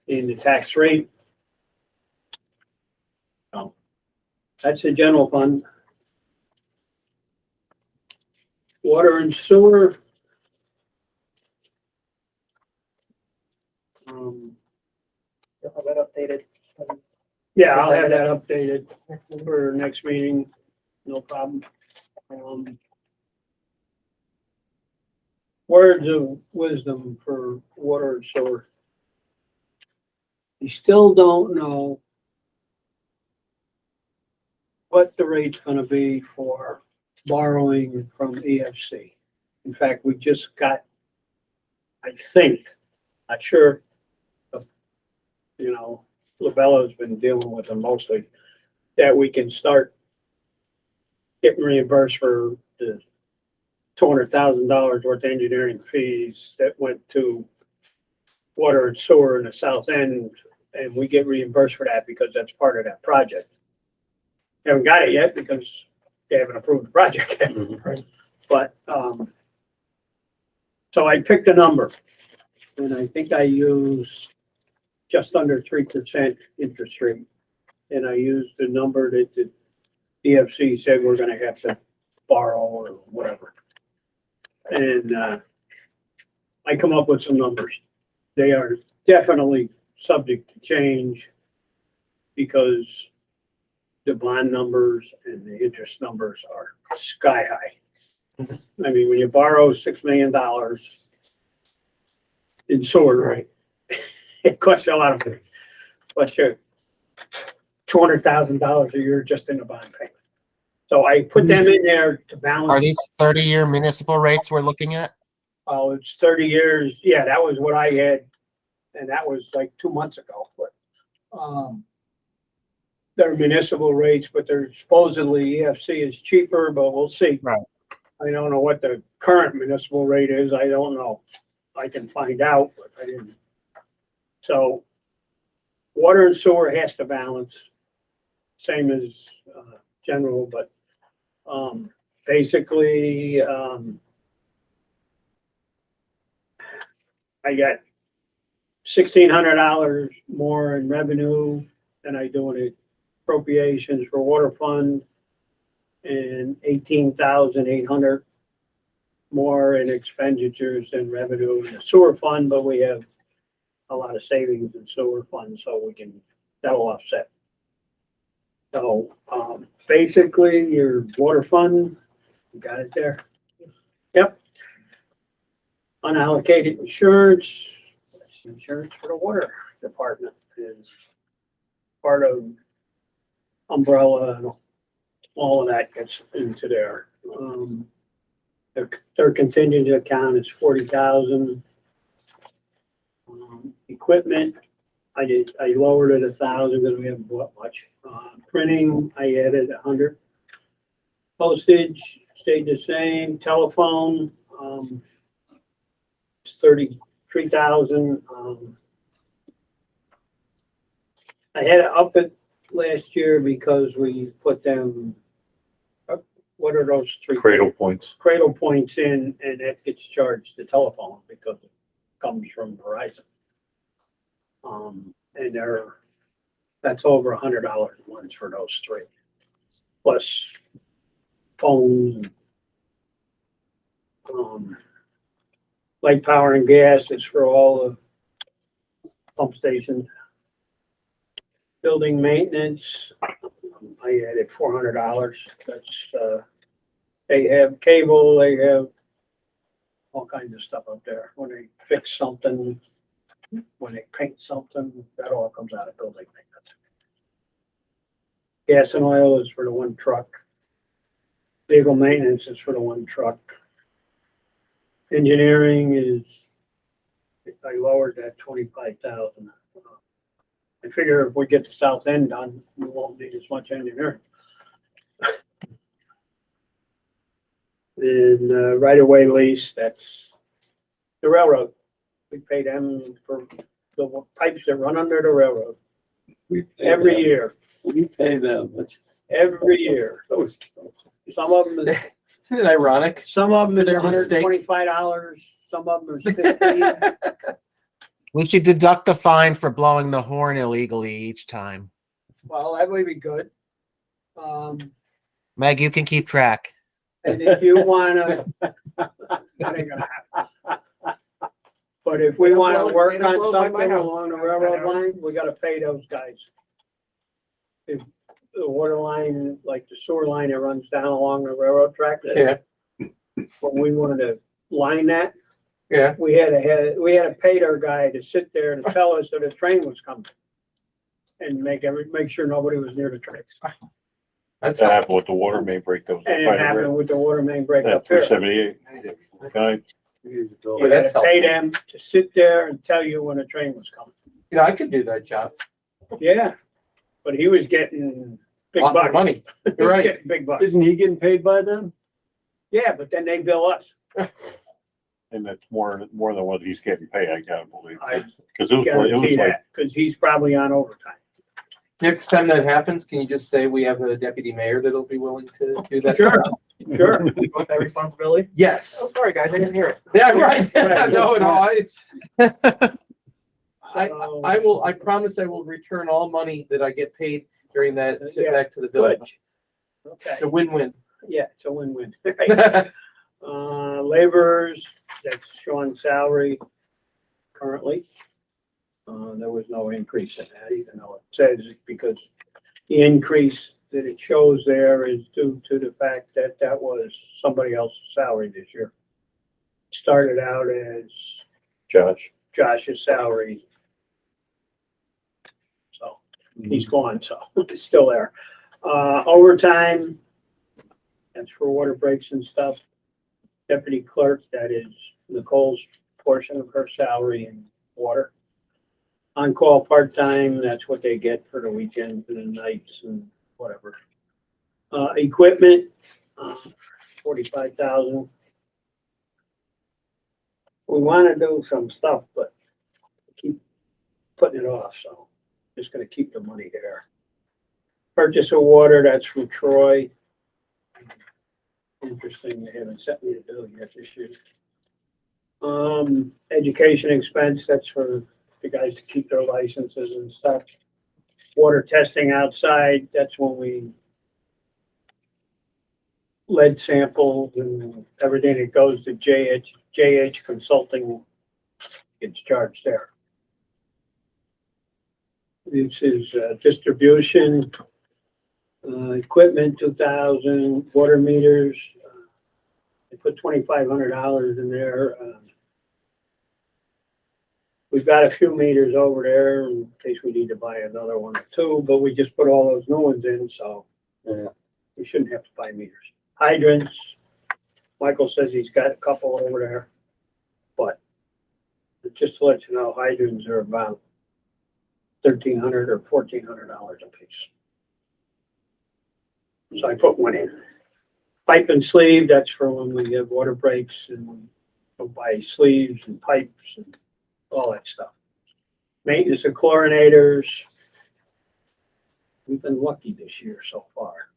in the tax rate. So that's the general fund. Water and sewer. You'll have that updated. Yeah, I'll have that updated for next meeting, no problem. Words of wisdom for water and sewer. You still don't know what the rate's gonna be for borrowing from EFC. In fact, we just got, I think, not sure, Labella's been dealing with them mostly, that we can start getting reimbursed for the $200,000 worth of engineering fees that went to water and sewer in the south end, and we get reimbursed for that because that's part of that project. Haven't got it yet because they haven't approved the project yet. Mhm. But, so I picked a number, and I think I used just under 3% interest rate. And I used the number that the EFC said we're gonna have to borrow or whatever. And, I come up with some numbers. They are definitely subject to change because the bond numbers and the interest numbers are sky high. I mean, when you borrow $6 million in sewer, right, it costs you a lot of money. But you're $200,000 a year just in the bond payment. So I put them in there to balance. Are these 30-year municipal rates we're looking at? Oh, it's 30 years. Yeah, that was what I had. And that was like 2 months ago, but, they're municipal rates, but they're supposedly EFC is cheaper, but we'll see. Right. I don't know what the current municipal rate is. I don't know. I can find out, but I didn't. So water and sewer has to balance, same as, general, but, basically, I got $1,600 more in revenue than I do in appropriations for water fund, and 18,800 more in expenditures than revenue in the sewer fund, but we have a lot of savings in sewer fund, so that'll offset. So, basically, your water fund, you got it there? Yep. Unallocated insurance, that's insurance for the water department is part of umbrella, and all of that gets into there. Their contingent account is 40,000. Equipment, I lowered it 1,000 because we haven't bought much. Printing, I added 100. Postage stayed the same, telephone, it's 33,000, I had to up it last year because we put them, what are those three? Cradle points. Cradle points in, and that gets charged to telephone because it comes from Verizon. And that's over $100 once for those three. Plus phones, light, power and gas is for all the pump stations. Building maintenance, I added $400. That's, they have cable, they have all kinds of stuff up there. When they fix something, when they paint something, that all comes out of building maintenance. Gas and oil is for the one truck. Vehicle maintenance is for the one truck. Engineering is, I lowered that 25,000. I figure if we get the south end done, we won't need as much engineering. And right-of-way lease, that's the railroad. We pay them for the pipes that run under the railroad We pay every them. year, We pay them. every year. Some of them is Isn't it ironic? Some of them is Their mistake. $125, some of them is $50. We should deduct the fine for blowing the horn illegally each time. Well, that would be good. Meg, you can keep track. And if you wanna, that ain't gonna happen. But if we wanna work on something along the railroad line, we gotta pay those guys. If the water line, like the sewer line that runs down along the railroad track. Yeah, When we wanted to line that, yeah. we had to pay their guy to sit there to tell us that a train was coming. And make sure nobody was near the tracks. That's That happened with the water main break that was. And it happened with the water main break At up here. 378. Okay, You Well, that's had to pay helpful. them to sit there and tell you when a train was coming. You know, I could do that job. Yeah, but he was getting big Lot bucks. of money. He was You're right. getting big bucks. Isn't he getting paid by them? Yeah, but then they bill us. and that's more than what he's getting paid, I gotta believe. I Cause it was Guarantee like, that, because he's probably on overtime. Next time that happens, can you just say we have a deputy mayor that'll be willing to do that? Sure, sure. You want that responsibility? Yes. Oh, sorry, guys, I didn't hear it. Yeah, right. Right. No, So, I promise I will return all money that I get paid during that Yeah, back to the good. village. Okay, It's a win-win. yeah, it's a win-win. Laborers, that's Sean's salary currently. There was no increase in that, even though it says, because the increase that it shows there is due to the fact that that was somebody else's salary this year. Started out as Josh. Josh's salary. So he's gone, so it's still there. Overtime, that's for water breaks and stuff. Deputy clerk, that is Nicole's portion of her salary and water. On-call part-time, that's what they get for the weekends and the nights and whatever. Equipment, 45,000. We wanna do some stuff, but keep putting it off, so just gonna keep the money there. Purchase of water, that's from Troy. Interesting, they haven't sent me the bill yet this year. Education expense, that's for the guys to keep their licenses and stuff. Water testing outside, that's when we lead samples and everything that goes to JH Consulting gets charged there. This is distribution, equipment, 2,000, water meters. I put $2,500 in there. We've got a few meters over there in case we need to buy another one or two, but we just put all those new ones in, so Yeah. we shouldn't have to buy meters. Hydrants, Michael says he's got a couple over there, but just to let you know, hydrants are about $1,300 or $1,400 a piece. So I put one in. Pipe and sleeve, that's for when we have water breaks and we go buy sleeves and pipes and all that stuff. Maintenance of chlorinators. We've been lucky this year so far.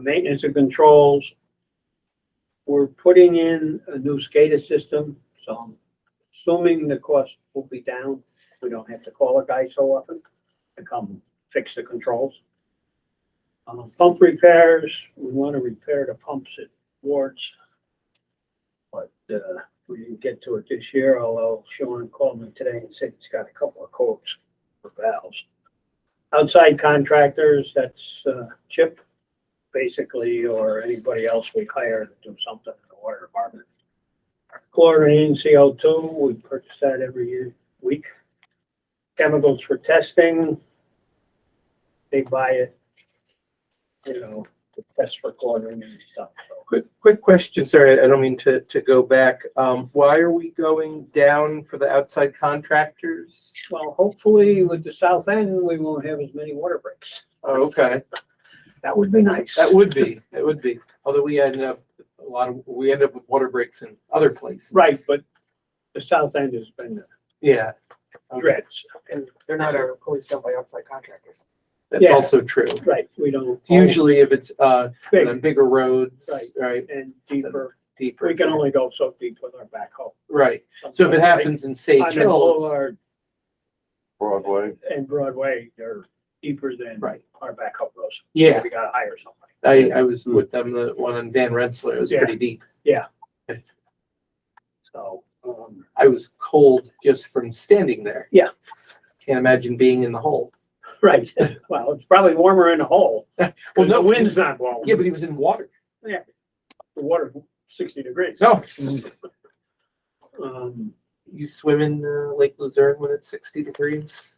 Maintenance of controls. We're putting in a new SCADA system, so I'm assuming the cost will be down. We don't have to call a guy so often to come fix the controls. Pump repairs, we want to repair the pumps at Ward's. But we didn't get to it this year, although Sean called me today and said he's got a couple of quotes for valves. Outside contractors, that's Chip, basically, or anybody else we hire to do something in the water department. Chlorine, CO2, we purchase that every week. Chemicals for testing, they buy it, you know, to test for chlorine and stuff. So, Quick question, sorry, I don't mean to go back. Why are we going down for the outside contractors? well, hopefully with the south end, we won't have as many water breaks. Oh, okay, That would be nice. that would be. Although we end up with water breaks in other places. Right, but the south end has been the Yeah. dreads. And they're not always done by outside contractors. That's Yeah. also true. Right, we don't. Usually if it's, Big on bigger roads, Right. right, and deeper. deeper. We can only go so deep with our backhoe. Right, so if it happens in Sage On the Hills, boulevard Broadway. and Broadway, they're deeper than right, our backhoe goes. yeah, We gotta hire somebody. I was with them, the one on Van Rensselaer, it was Yeah. pretty deep. So, I was cold just from standing there. Yeah. Can't imagine being in the hole. right, well, it's probably warmer in the hole. Well, Well, no, the wind's not blowing. Yeah, but he was in water. The water's 60 degrees. No, Um, you swim in Lake Luzerne when it's 60 degrees.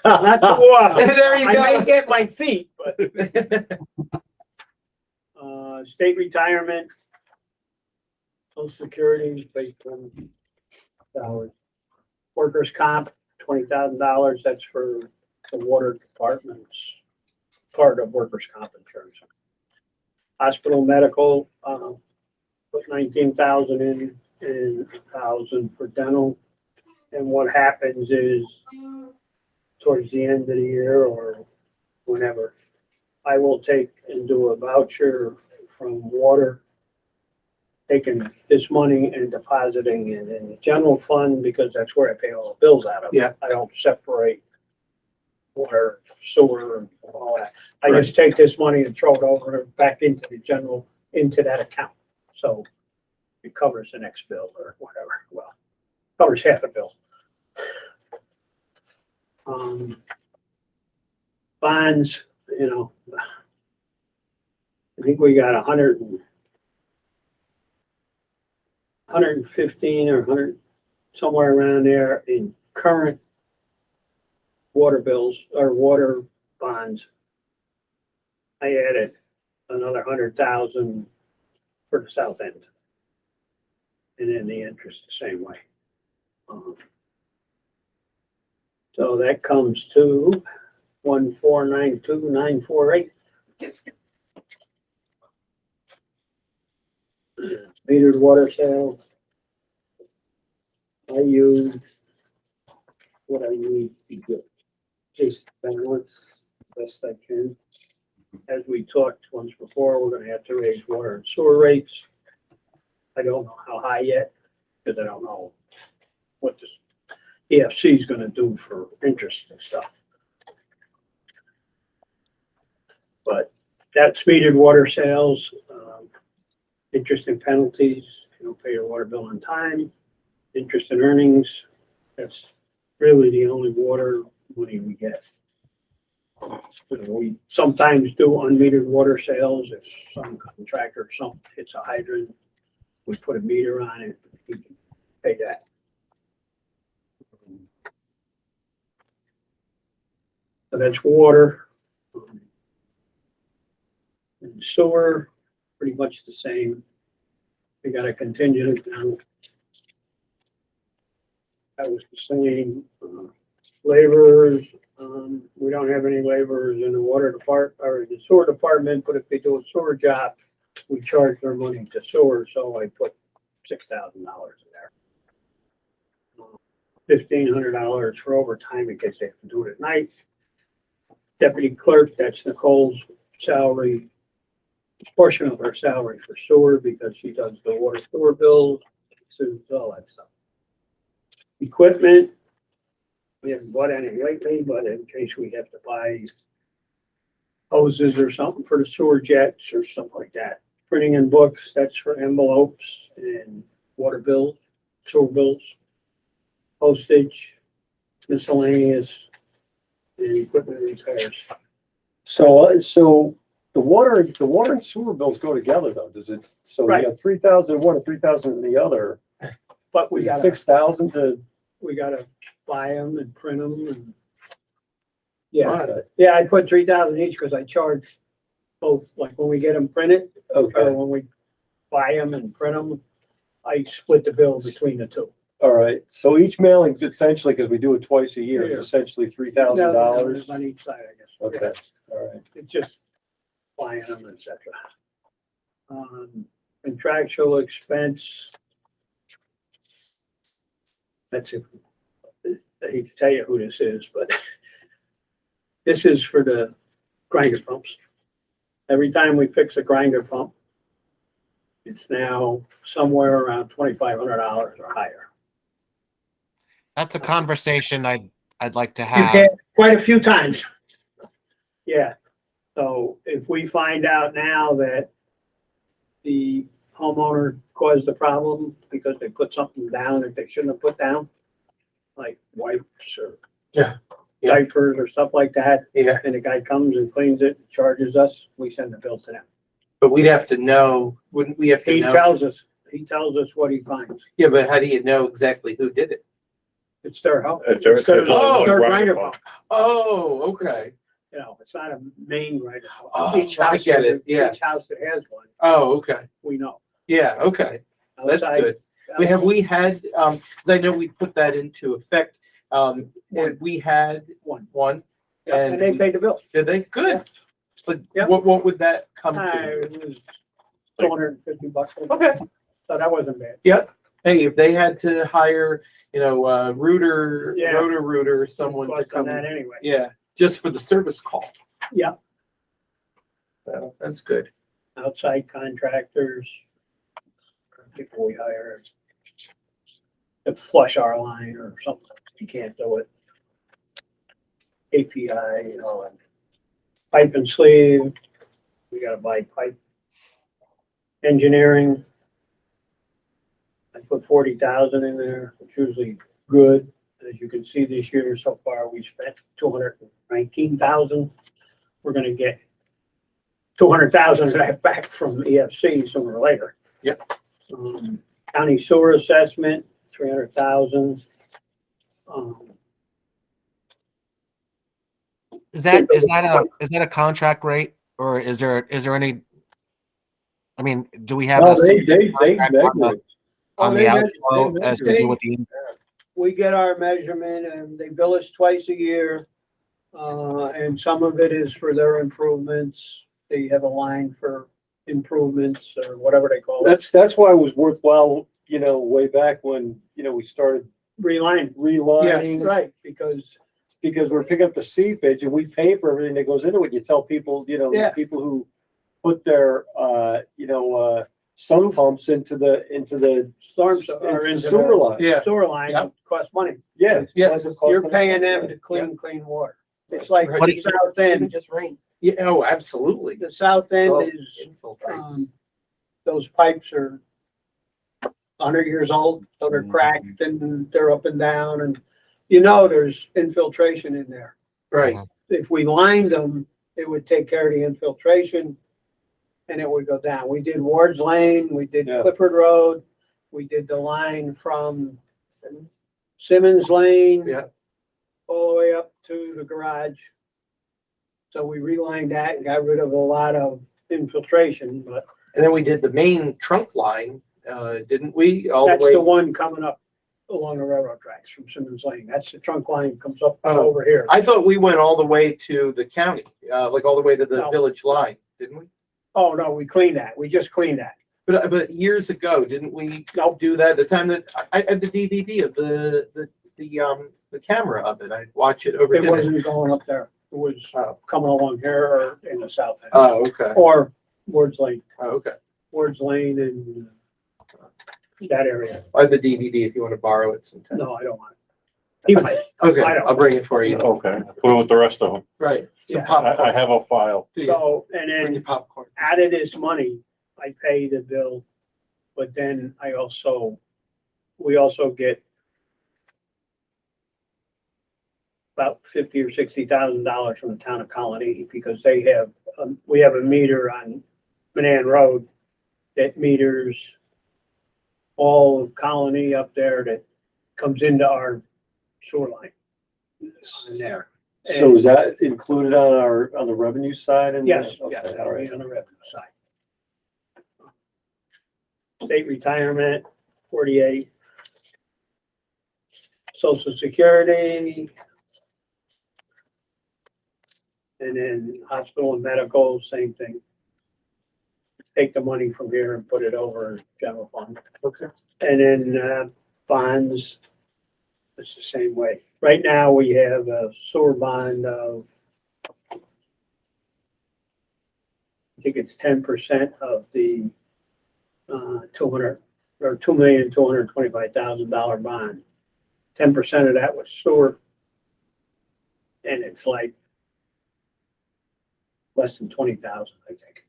not too often. There you I may go. get my feet, but state retirement, social security based on salaries. Workers' comp, $20,000, that's for the water department's part of workers' comp insurance. Hospital medical, put 19,000 in and 1,000 for dental. And what happens is towards the end of the year or whenever, I will take and do a voucher from water, taking this money and depositing it in the general fund because that's where I pay all the bills out of. Yeah. I don't separate water, sewer, and all that. I just take this money and throw it over back into the general, into that account. So it covers the next bill or whatever. Well, covers half a bill. Bonds, you know, I think we got 115 or 100, somewhere around there in current water bills or water bonds. I added another 100,000 for the south end. And then the interest the same way. So that comes to 1,492,948. Metered water sales. I use what I need to get just balance best I can. As we talked once before, we're gonna have to raise water and sewer rates. I don't know how high yet, because I don't know what this EFC is gonna do for interest and stuff. But that's metered water sales, interest and penalties, if you don't pay your water bill on time, interest and earnings, that's really the only water money we get. You know, we sometimes do unmetered water sales if some contractor or something hits a hydrant, we put a meter on it, we can pay that. So that's water. And sewer, pretty much the same. We got a contingent account. That was the same. Laborers, we don't have any laborers in the water department or in the sewer department, but if they do a sewer job, we charge their money to sewer, so I put $6,000 in there. $1,500 for overtime in case they have to do it at night. Deputy clerk, that's Nicole's salary, portion of her salary for sewer because she does the water sewer bills, sues, all that stuff. Equipment, we haven't bought any lately, but in case we have to buy hoses or something for the sewer jets or something like that. Printing and books, that's for envelopes and water bills, sewer bills, postage, miscellaneous, and equipment repairs. So the water and sewer bills go together though, does it? So we Right. got 3,000 in one and 3,000 in the other. But we gotta, 6,000 to. we gotta buy them and print them and. Yeah, Okay. yeah, I put 3,000 each because I charge both, like when we get them printed, or Okay, when we buy them and print them, I split the bill between the two. all right. So each mailing essentially, because we do it twice a year, Yeah. is essentially $3,000. On each side, I guess. Okay, all right. It's just buying them, et cetera. Contractual expense. That's it. I hate to tell you who this is, but this is for the grinder pumps. Every time we fix a grinder pump, it's now somewhere around $2,500 or higher. That's a conversation I'd like to You have. get quite a few times. Yeah, so if we find out now that the homeowner caused the problem because they put something down that they shouldn't have put down, like wipes or Yeah. diapers or stuff like that, Yeah, and the guy comes and cleans it, charges us, we send the bill to them. but we'd have to know, wouldn't we have to He know? tells us what he finds. Yeah, but how do you know exactly who did it? It's their help. It's their- It's their it's only one grinder pump. pump. Oh, okay. You know, it's not a main grinder pump. Oh, Each I house get that- it, yeah. Each house that has one, Oh, okay. we know. Yeah, okay. That's Outside- good. Have we had, cause I know we put that into effect. And we had one, Yeah, and they paid the bill. did they? Good. But Yeah. what would that come to? It was $250. Okay. So that wasn't bad. Hey, if they had to hire, Rooter, Yeah. Rooter, someone to Cost on come, that anyway. yeah, just for the service call. Yeah. So that's good. Outside contractors, people we hire to flush our line or something. You can't do it. API, and pipe and sleeve. We gotta buy pipe. Engineering. I put 40,000 in there, which is usually good. As you can see this year so far, we spent 219,000. We're gonna get 200,000 of that back from EFC sooner or later. Yep. County sewer assessment, 300,000. Is that a contract rate or is there any? I mean, do we have No, a they contract measure it. on the they outflow measure as it. we do with the? We get our measurement and they bill us twice a year. And some of it is for their improvements. They have a line for improvements or whatever they call it. That's why it was worthwhile, way back when, we started Reline. relining. Right, because Because we're picking up the seepage and we pay for everything that goes into it. You tell people, Yeah. people who put their, sump pumps into the storms are into into the sewer the line. Yeah. sewer line, Yep. cost money. Yeah. Yes. Doesn't cost You're them paying anything. them to clean water. It's like Right. the south end. Just rain. Yeah, oh, absolutely. The south end Oh, is, infiltrates. those pipes are 100 years old, so they're cracked and they're up and down and there's infiltration in there. Right. If we lined them, it would take care of the infiltration and it would go down. We did Ward's Lane, we did Yeah. Clifford Road, we did the line from Simmons Lane. Yeah. All the way up to the garage. So we relined that and got rid of a lot of infiltration, but And then we did the main trunk line, didn't we? All the that's way. the one coming up along the railroad tracks from Simmons Lane. That's the trunk line comes up Oh. over here. I thought we went all the way to the county, like all the way to the No. village line, didn't we? Oh, no, we cleaned that. We just cleaned that. But years ago, didn't we do that? The time that I had the DVD of the camera of it, I'd watch it over It dinner. wasn't going up there. It was Oh. coming along here or in the south end. Oh, okay. Or Ward's Lane, Oh, okay. Ward's Lane and that area. I have the DVD if you want to borrow it sometime. No, I don't want it. He might. Okay, I don't. I'll bring it for you. Okay, put it with the rest of them. Right. Some Yeah. popcorn. I have a file. Do you? So, and Bring then your popcorn. out of this money, I pay the bill, but then we also get about $50,000 or $60,000 from the town of Colony because we have a meter on Manan Road that meters all of Colony up there that comes into our sewer line in there. So is that included on the revenue side? And Yes, okay, yes, all that'll be right. on the revenue side. State retirement, 48. Social Security. And then hospital and medical, same thing. Take the money from here and put it over in general fund. Okay. And then, bonds, it's the same way. Right now, we have a sewer bond of, I think it's 10% of the, $2,225,000 bond. 10% of that was sewer. And it's like less than 20,000, I think.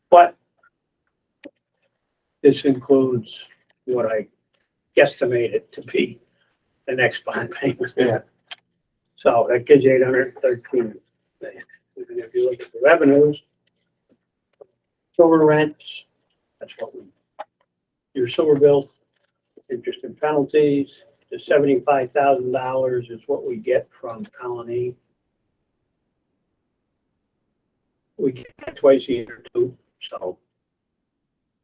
But this includes what I guesstimate it to be the next bond payment. Yeah. So that gives you 813 million. And if you look at the revenues, sewer rents, that's what your sewer bill, interest and penalties, the $75,000 is what we get from Colony. We get that twice a year too, so.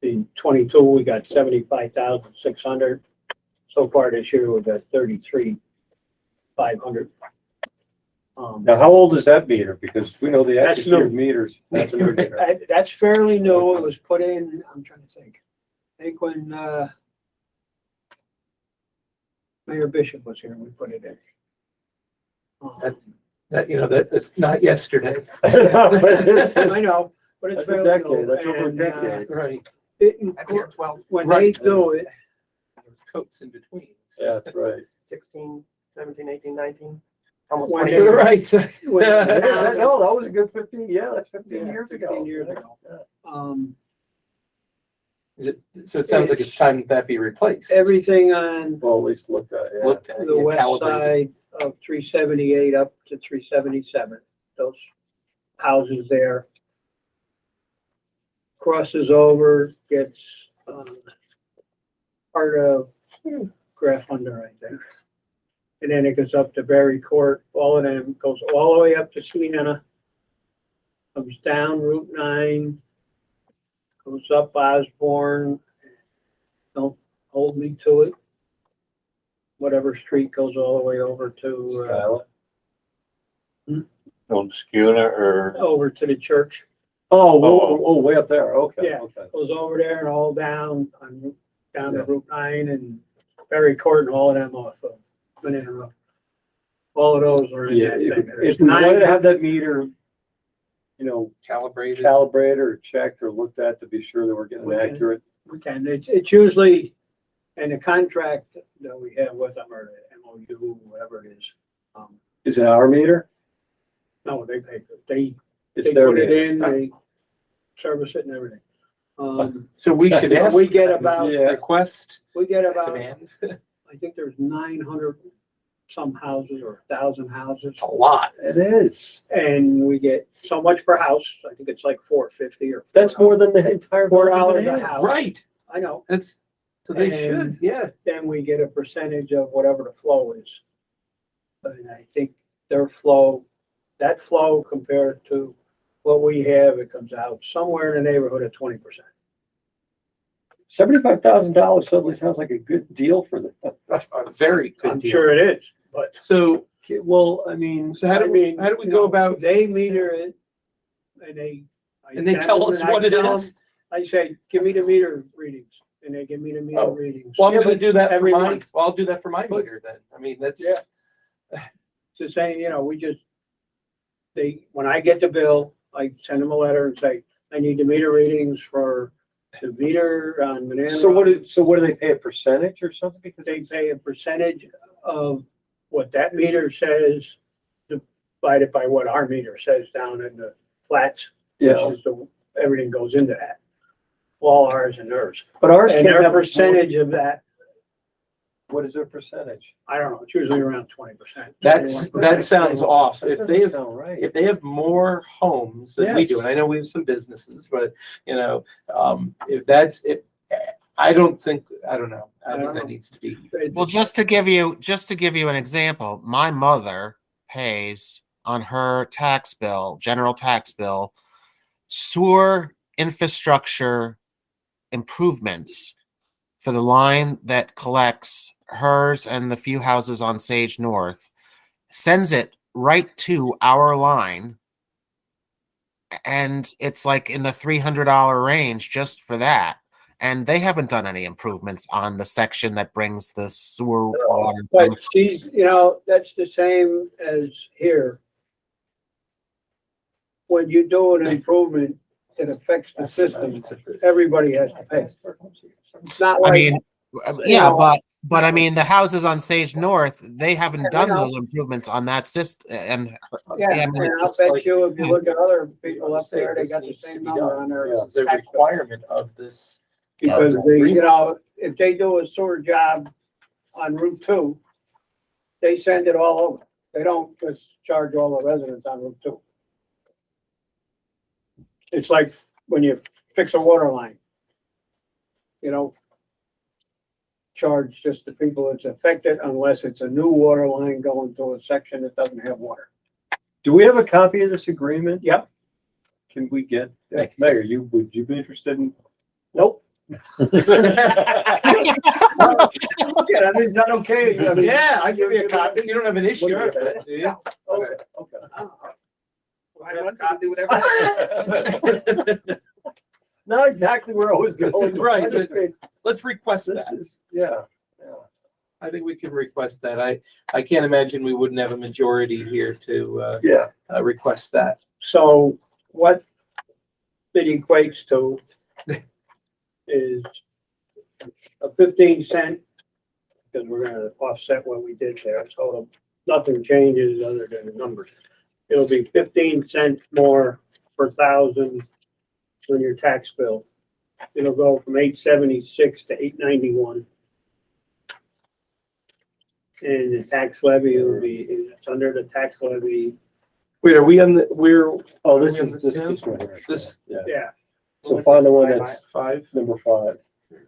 In 22, we got 75,600. So far this year, we've got 33,500. Now, how old is that meter? Because we know the That's accuracy of new. meters. That's a new meter. That's fairly new. It was put in, I'm trying to think. I think when, Mayor Bishop was here, we put it in. That's not yesterday. I know, but it's That's a fairly decade. new. That's over a and, decade. Right. it- 12. When they Right. do it, There's coats in between. Yeah, that's right. 16, 17, 18, 19, almost When 20 they- You're years. right. when- No, that was a good 15, yeah, that's 15 Yeah, years ago. 15 years ago. So it sounds like it's time that be replaced. Everything on Well, at least looked at, yeah. Looked at, the yeah, west calibrated. side of 378 up to 377, those houses there. Crosses over, gets, part of Graf Under right there. And then it goes up to Berry Court, all of them, goes all the way up to Sienna. Comes down Route 9, goes up Osborne. Don't hold me to it. Whatever street goes all the way over to, Skyline. On Skeena or, over to the church. Oh, way up there, okay, Yeah. okay. Goes over there and all down, down to Yeah. Route 9 and Berry Court and all of them off of Banana Road. All of those are in Yeah, that if thing. There's if we wanted to 9, have that meter, Calibrated. calibrated or checked or looked at to be sure that we're getting We can. accurate. we can, it's usually, in the contract that we have with them or the MOU, whatever it is. Is it our meter? No, they pay, they It's their put it meter. in, they service it and everything. So we should ask. We get them. about- Yeah. Request, We get about, demand. I think there's 900 some houses or 1,000 houses. It's a lot. It is. And we get so much per house. I think it's like $4.50 or. That's more than the entire. $4 building a is. house. Right. I know. That's, so they And- should, yeah. Then we get a percentage of whatever the flow is. And I think their flow, that flow compared to what we have, it comes out somewhere in the neighborhood of 20%. $75,000 suddenly sounds like a good deal for them. A very good I'm deal. sure it is, but. So, Okay, well, I mean. So how do I we- mean, how do we you go know, about- They meter it and they. I and they send tell them us and I what it tell is? them- I say, give me the meter readings, and they give me the meter Oh, readings. Well, I'm Yeah, gonna but do that for every my, month. well, I'll do that for my meter then. I mean, that's, Yeah. To say, you know, when I get the bill, I send them a letter and say, I need the meter readings for the meter on Banana. So what do they pay, a percentage or something? Because They pay a percentage of what that meter says, divided by what our meter says down in the flats. Which is everything goes into that. All ours and theirs. but ours And can't their have percentage of that, What is their percentage? I don't know, it's usually around 20%. that sounds off. That If doesn't they have, sound right. if they have more homes than we do, Yes. and I know we have some businesses, but, you know, if that's, it, I don't think, I don't know. I think that needs to be. Well, just to give you an example, my mother pays on her tax bill, general tax bill, sewer infrastructure improvements for the line that collects hers and the few houses on Sage North, sends it right to our line, and it's like in the $300 range just for that. And they haven't done any improvements on the section that brings the sewer water. But she's, you know, that's the same as here. When you do an improvement that affects the system, everybody has to pay. It's not I like, mean, you yeah, know, but I mean, the houses on Sage North, they haven't I done know. those improvements on that system. And yeah, I mean, and I'll it's bet like- you, if you look at other people up Say there, they this got the needs to same be number done. on their. This is a tax bill. requirement of this. Because they, you know, if they do a sewer job on Route 2, they send it all over. They don't just charge all the residents on Route 2. It's like when you fix a water line. You know, charge just the people that's affected unless it's a new water line going to a section that doesn't have water. Do we have a copy of this agreement? Yep. Can we get, Mayor, would you be interested in? Nope. Yeah, I mean, is that okay? I mean, Yeah, I give you a copy. You don't have an issue with that, do you? Yeah. Okay. I want to do whatever. Not exactly where I was going. Right, I just mean, Let's request This that. is, yeah. I think we can request that. I can't imagine we wouldn't have a majority here to Yeah. request that. So what it equates to is a 15 cent, because we're gonna offset what we did there, so nothing changes other than the numbers. It'll be 15 cents more per thousand on your tax bill. It'll go from 876 to 891. And the tax levy will be, it's under the tax levy, Wait, are we on the, Oh, this Are we on is, this this now? is right here. This- Yeah. yeah. So find the one that's five? number 5,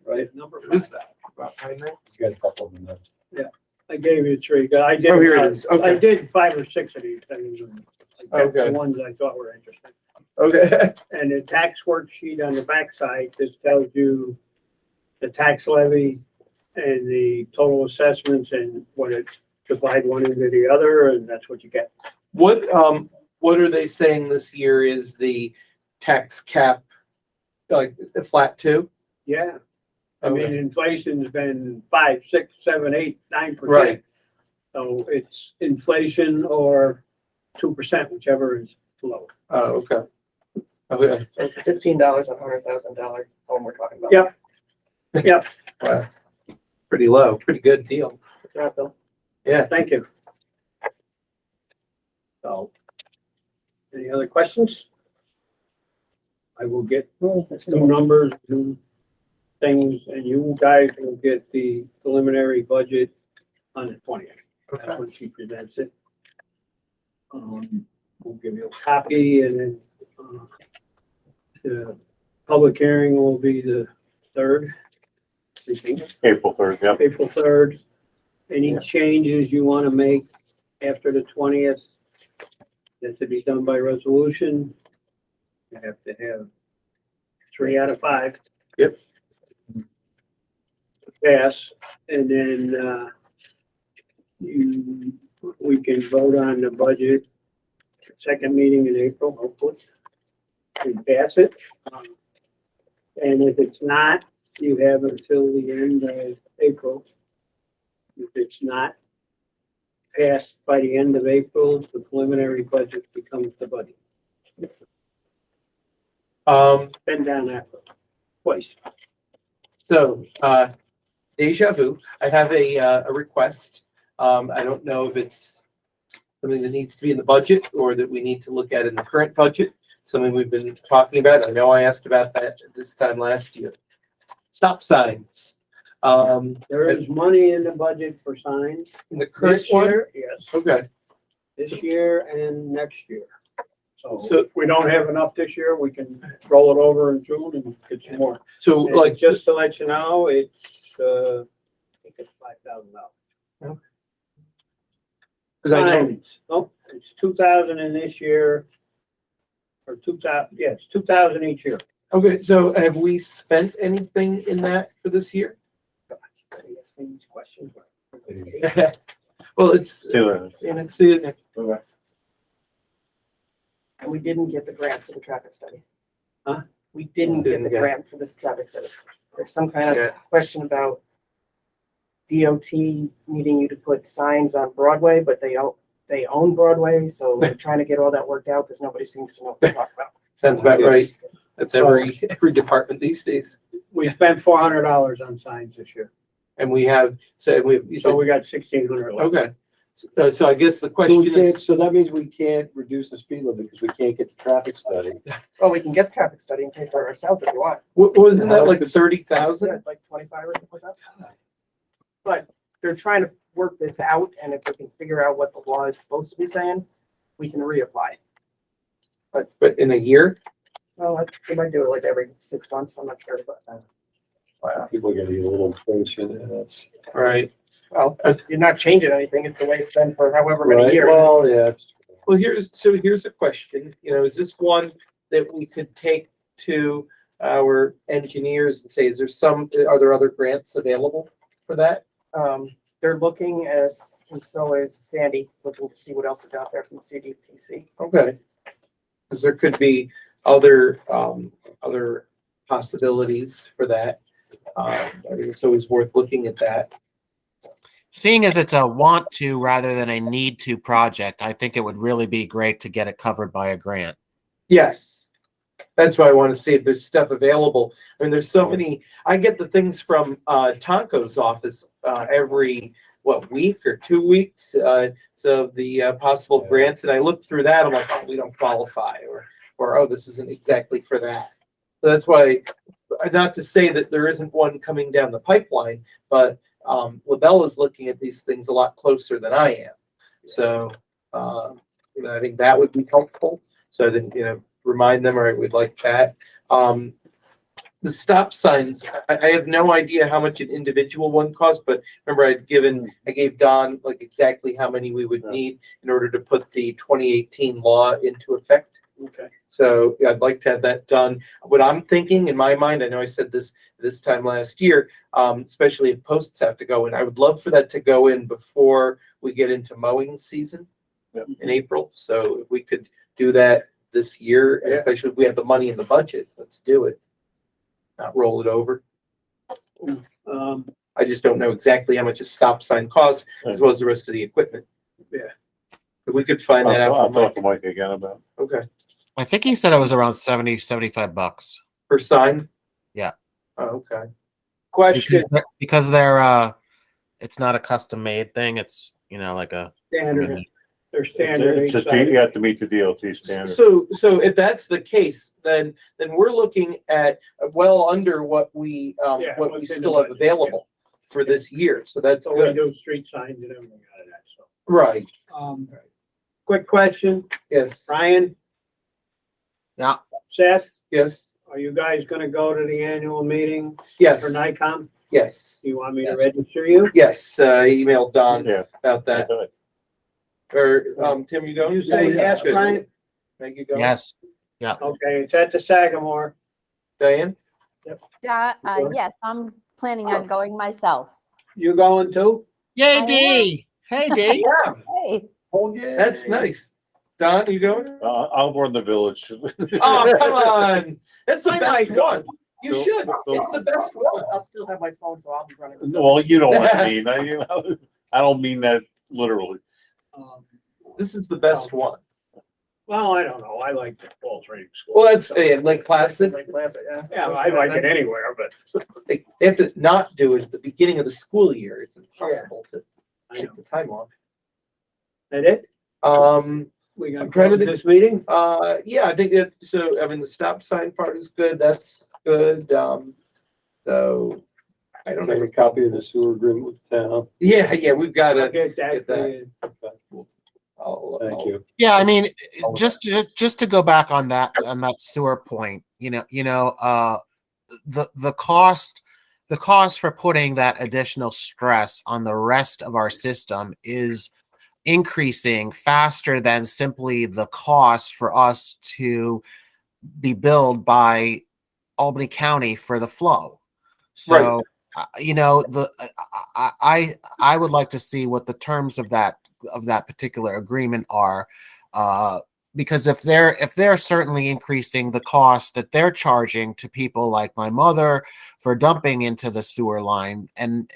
right? Number Who's that? Behind there? You got a couple of them there. I gave you 3, 'cause I did. Oh, here it is. I Okay. did 5 or 6 of these things. And I picked Okay. the ones I thought were interesting. Okay. And the tax worksheet on the backside just tells you the tax levy and the total assessments and what it divide one into the other, and that's what you get. What are they saying this year is the tax cap, like the flat 2? Yeah. I mean, Okay. inflation's been 5, 6, 7, 8, 9%. Right. So it's inflation or 2%, whichever is lower. Oh, okay. Okay. So $15 on $100,000 home we're talking about. Yep. Yep. Wow. Pretty low, pretty good deal. Good job, Bill. Yeah. Thank you. So, any other questions? I will get new numbers, new things, and you guys will get the preliminary budget on the 20th. That's when she presents it. We'll give you a copy, and then the public hearing will be the 3rd, I think. April 3rd, yep. April 3rd. Any Yeah. changes you want to make after the 20th? That to be done by resolution. You have to have 3 out of 5. Yep. pass, and then, we can vote on the budget, second meeting in April, hopefully, and pass it. And if it's not, you have until the end of April. If it's not passed by the end of April, the preliminary budget becomes the budget. Been down that road twice. So, deja vu, I have a request. I don't know if it's something that needs to be in the budget or that we need to look at in the current budget, something we've been talking about. I know I asked about that this time last year. Stop signs. There is money in the budget for signs In the current this one? year, yes, Okay, this year and next year. So So- if we don't have enough this year, we can roll it over in June and get some more. so Like, like, just to let you know, it's, I think it's $5,000. because I know, Signs, nope, it's 2,000 in this year. Or 2,000, yeah, it's 2,000 each year. okay, so have we spent anything in that for this year? These questions. Well, it's, See you later. see it, And we didn't get the grant for the traffic study. Huh? We didn't get the Didn't get it. grant for the traffic study. There's some kind Yeah. of question about DOT needing you to put signs on Broadway, but they own Broadway, so we're trying to get all that worked out because nobody seems to know what to talk about. sounds about right. That's every department these days. We spent $400 on signs this year, And we have, so you so said, we got 1,600 left. okay. So I guess the So question we is, can't, so that means we can't reduce the speed limit because we can't get the traffic study. Well, we can get the traffic study and pay for it ourselves if you want. wasn't that like 30,000? Yeah, like 25 or something like that. But they're trying to work this out, and if we can figure out what the law is supposed to be saying, we can reapply. But in a year? Well, they might do it like every 6 months, I'm not sure, but, People are gonna be a little impatient and that's. Right. well, you're not changing anything, it's the way it's been for however many Right, years. well, yeah. Well, here's a question, is this one that we could take to our engineers and say, are there other grants available for that? They're looking and so is Sandy, looking to see what else is out there from CDPC. Okay. Because there could be other possibilities for that. I think it's always worth looking at that. Seeing as it's a want to rather than a need to project, I think it would really be great to get it covered by a grant. Yes. That's why I want to see if there's stuff available. I mean, there's so many, I get the things from Tonko's office every, week or 2 weeks? So the possible grants, and I look through that, I'm like, oh, we don't qualify, or oh, this isn't exactly for that. So that's why, not to say that there isn't one coming down the pipeline, but LaBelle is looking at these things a lot closer than I am. So I think that would be helpful. So then, remind them, all right, we'd like that. The stop signs, I have no idea how much an individual one costs, but remember I gave Don like exactly how many we would need in order to put the 2018 law into effect. Okay. So yeah, I'd like to have that done. What I'm thinking in my mind, I know I said this time last year, especially if posts have to go in, I would love for that to go in before we get into mowing season in April. So if we could do that this year, Yeah. especially if we have the money in the budget, let's do it. Not roll it over. I just don't know exactly how much a stop sign costs, as well as the rest of the equipment. Yeah. If we could find that out. I'll from talk to Mike. Mike again about it. Okay, I think he said it was around 70-75 bucks. per sign? Yeah. Oh, okay. Question, Because they're it's not a custom made thing. It's like a Standard, they're standard. It's each a, side. you have to meet the DOT standard. so if that's the case, then we're looking at well under what we Yeah, what we what's in still the have budget, available for this year. So that's So we good. do street signs and everything out of that, so. Right. Quick question, Yes. Brian, yeah. Seth, Yes. are you guys gonna go to the annual meeting Yes. for NICOM? Yes. You want me to Yes. register you? Yes. Emailed Don Yeah. about that. Okay. Or Tim, you go? You say yes, Good. Brian? Make you go. Yes. Okay, it's at the Sagamore. Diane? Yeah, Sure. yes, I'm planning on going myself. You going too? Yay, I D! Hey, D! Yeah, Hey, Oh, yeah. that's nice. Don, you going? I'll warn the village. Oh, come on. That's the I best might go. one. You should. It's the best one. I'll still have my phone, so I'll be running. Well, you know what I mean. I don't mean that literally. This is the best one. Well, I don't know. I like the Falls Training School. Well, that's Lake Placid. Yeah, I like it anywhere, but They have to not do it at the beginning of the school year. It's impossible to I take know. the time off. That it? We I'm gonna trying to close think- this meeting? Yeah, I think it, so, I mean, the stop sign part is good. That's good. So I don't Make know. a copy of the sewer agreement with the town. Yeah, we've got I'll to, get get that. that. Thank you. Yeah, I mean, Oh, just to go back on that sewer point, the cost for putting that additional stress on the rest of our system is increasing faster than simply the cost for us to be billed by Albany County for the flow. So, I would like to see what the terms of that particular agreement are, because if they're certainly increasing the cost that they're charging to people like my mother for dumping into the sewer line, and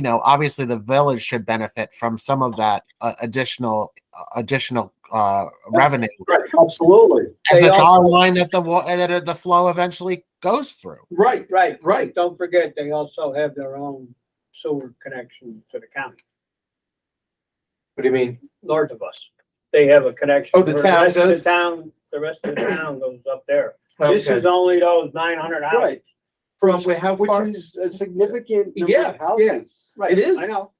obviously the village should benefit from some of that additional revenue, Absolutely. as They it's also- our line that the flow eventually goes through. right. Right. Don't forget, they also have their own sewer connection to the county, What do you mean? north of us. They have a connection. Oh, the for town rest of does? The town, the rest of the town goes up there. This Okay. is only those 900 houses. Right, From how far? which is a significant number Yeah, of houses. Right. It is. I know.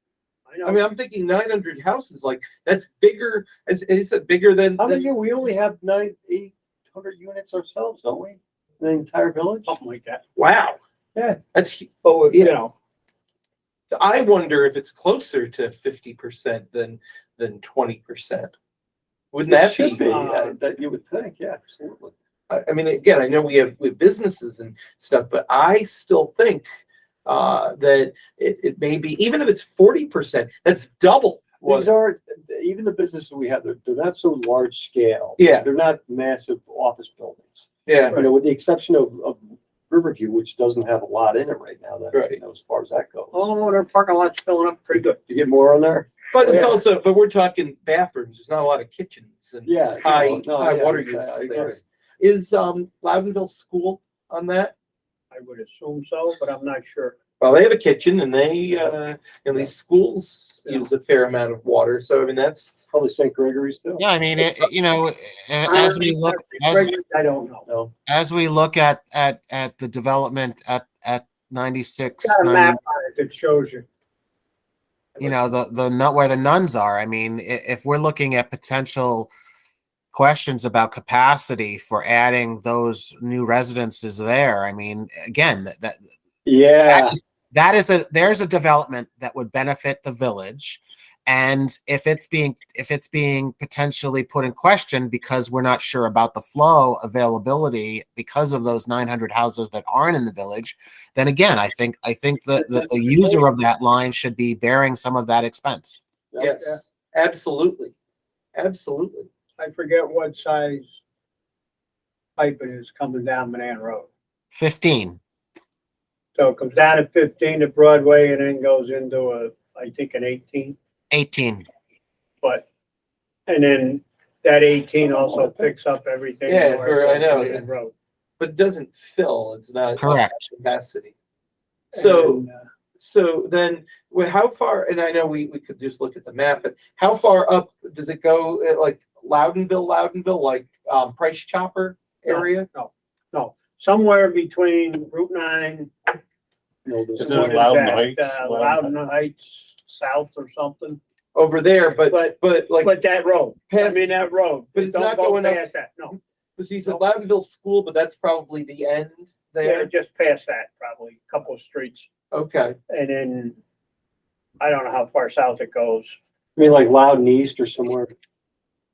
I mean, I'm thinking 900 houses, like, that's bigger, as he said, bigger than, How many, we only have 800 units ourselves, don't we? The entire village? Something like that. wow. Yeah. That's, But, you know, I wonder if it's closer to 50% than 20%. Wouldn't that Should be? be, that you would think, yeah, absolutely. I mean, again, I know we have businesses and stuff, but I still think that it may be, even if it's 40%, that's double. These are, even the businesses we have, they're not so large scale. Yeah. They're not massive office buildings. Yeah, You know, with the exception of Riverview, which doesn't have a lot in it right now, that, Right. you know, as far as that goes. oh, their parking lot's filling up pretty good. You get more on there? but it's Yeah. also, but we're talking bathrooms. There's not a lot of kitchens and Yeah. high no, high yeah, water I use agree. things. Is Loudonville School on that? I would assume so, but I'm not sure. Well, they have a kitchen and they, and these schools use a fair amount of water. So, I mean, that's, Probably St. Gregory's too. Yeah, I mean, as we look I don't know. No. as we look at the development at 96, Got a 90, map on it that shows you. the nut where the nuns are. I mean, if we're looking at potential questions about capacity for adding those new residences there, I mean, again, Yeah. there's a development that would benefit the village. And if it's being potentially put in question because we're not sure about the flow availability because of those 900 houses that aren't in the village, then again, I think the user of that line should be bearing some of that expense. yes, absolutely. Absolutely. I forget what size pipe it is coming down Manan Road. 15. So it comes down at 15 to Broadway and then goes into I think an 18, 18. but, and then that 18 also picks up everything. Yeah, north I of know. Manan Road. But it doesn't fill. It's not Correct. capacity. So, And, so then, how far, and I know we could just look at the map, but how far up does it go, like Loudonville, like Price Chopper area? No, somewhere between Route 9. No, there's Is what it Loudon that? Heights? Loudon Heights South or something, Over there, but like, but that road, I past, mean, that road. But it's Don't not go going up- past that, no. because he's at Loudonville School, but that's probably the end Yeah, there. just past that, probably, a couple of streets. Okay, And then, I don't know how far south it goes. I mean, like Loudon East or somewhere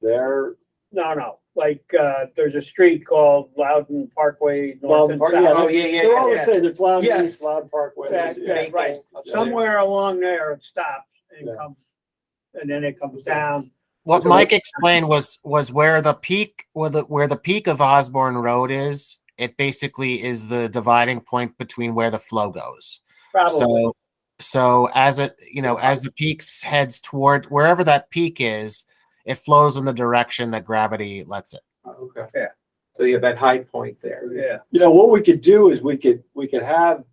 there. No, there's a street called Loudon Parkway, north Loudon and Park, south. yeah, Oh, yeah, they're all the yeah. same, there's Loudon Yes. East, Loudon Parkway. Yeah, yeah, right. Somewhere along there it stops and Yeah. comes, and then it comes down. What Okay. Mike explained was where the peak where the peak of Osborne Road is. It basically is the dividing point between where the flow goes. Probably. So as it as the peak heads toward wherever that peak is, it flows in the direction that gravity lets it. Okay. Yeah. So you have that high point there. Yeah. You know, what we could do is we could have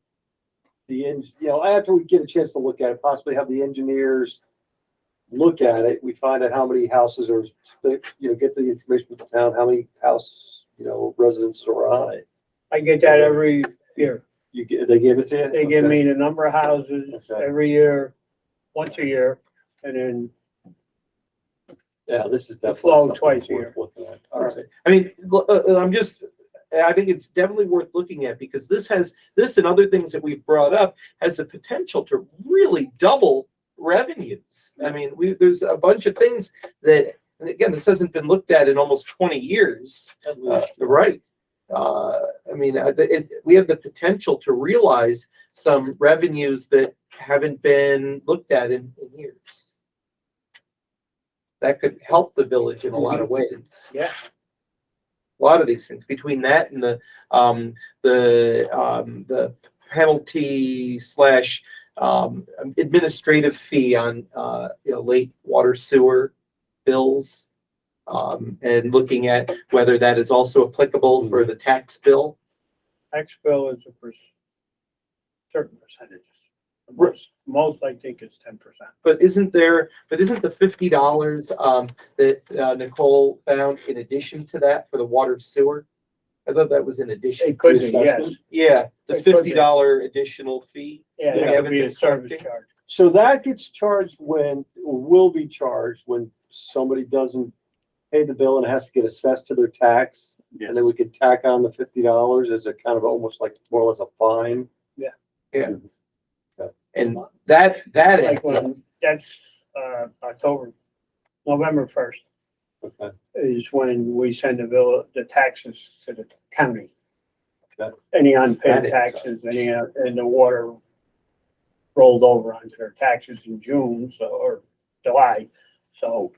after we get a chance to look at it, possibly have the engineers look at it. We find out how many houses are, get the information from the town, how many residents are on it. I get that every year. They give it to you? They give Okay. me the number of houses Okay. every year, once a year, and then Yeah, this is definitely. flow something twice a worth year. looking at. All right. I mean, I think it's definitely worth looking at because this and other things that we've brought up has the potential to really double revenues. I mean, there's a bunch of things that, and again, this hasn't been looked at in almost 20 years. Right. I mean, we have the potential to realize some revenues that haven't been looked at in years. That could help the village in a lot of ways. Yeah. A lot of these things between that and the penalty / administrative fee on late water sewer bills, and looking at whether that is also applicable for the tax bill. Tax bill is certain percentages. Most I think is 10%. But isn't the $50 that Nicole found in addition to that for the water sewer? I thought that was in addition. It could be, The yes. assessment? Yeah, the It could be. $50 additional fee. Yeah, They that haven't would be been a service collecting? charge. So that gets charged or will be charged when somebody doesn't pay the bill and it has to get assessed to their tax. Yes. And then we could tack on the $50 as a kind of almost like more or less a fine. And that Like adds up. when, that's, November 1st Okay. is when we send the taxes to the county. Okay. Any That unpaid adds up. taxes, and the water rolled over onto their taxes in June, or July, so.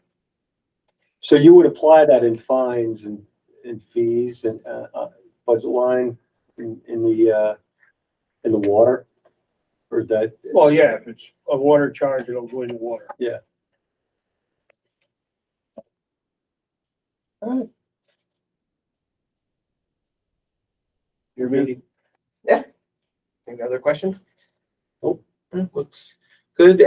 So you would apply that in fines and fees and budget line in the water? Or that? Well, yeah, if it's a water charge, it'll go in the water. Your meeting. Any other questions? Nope. Looks good.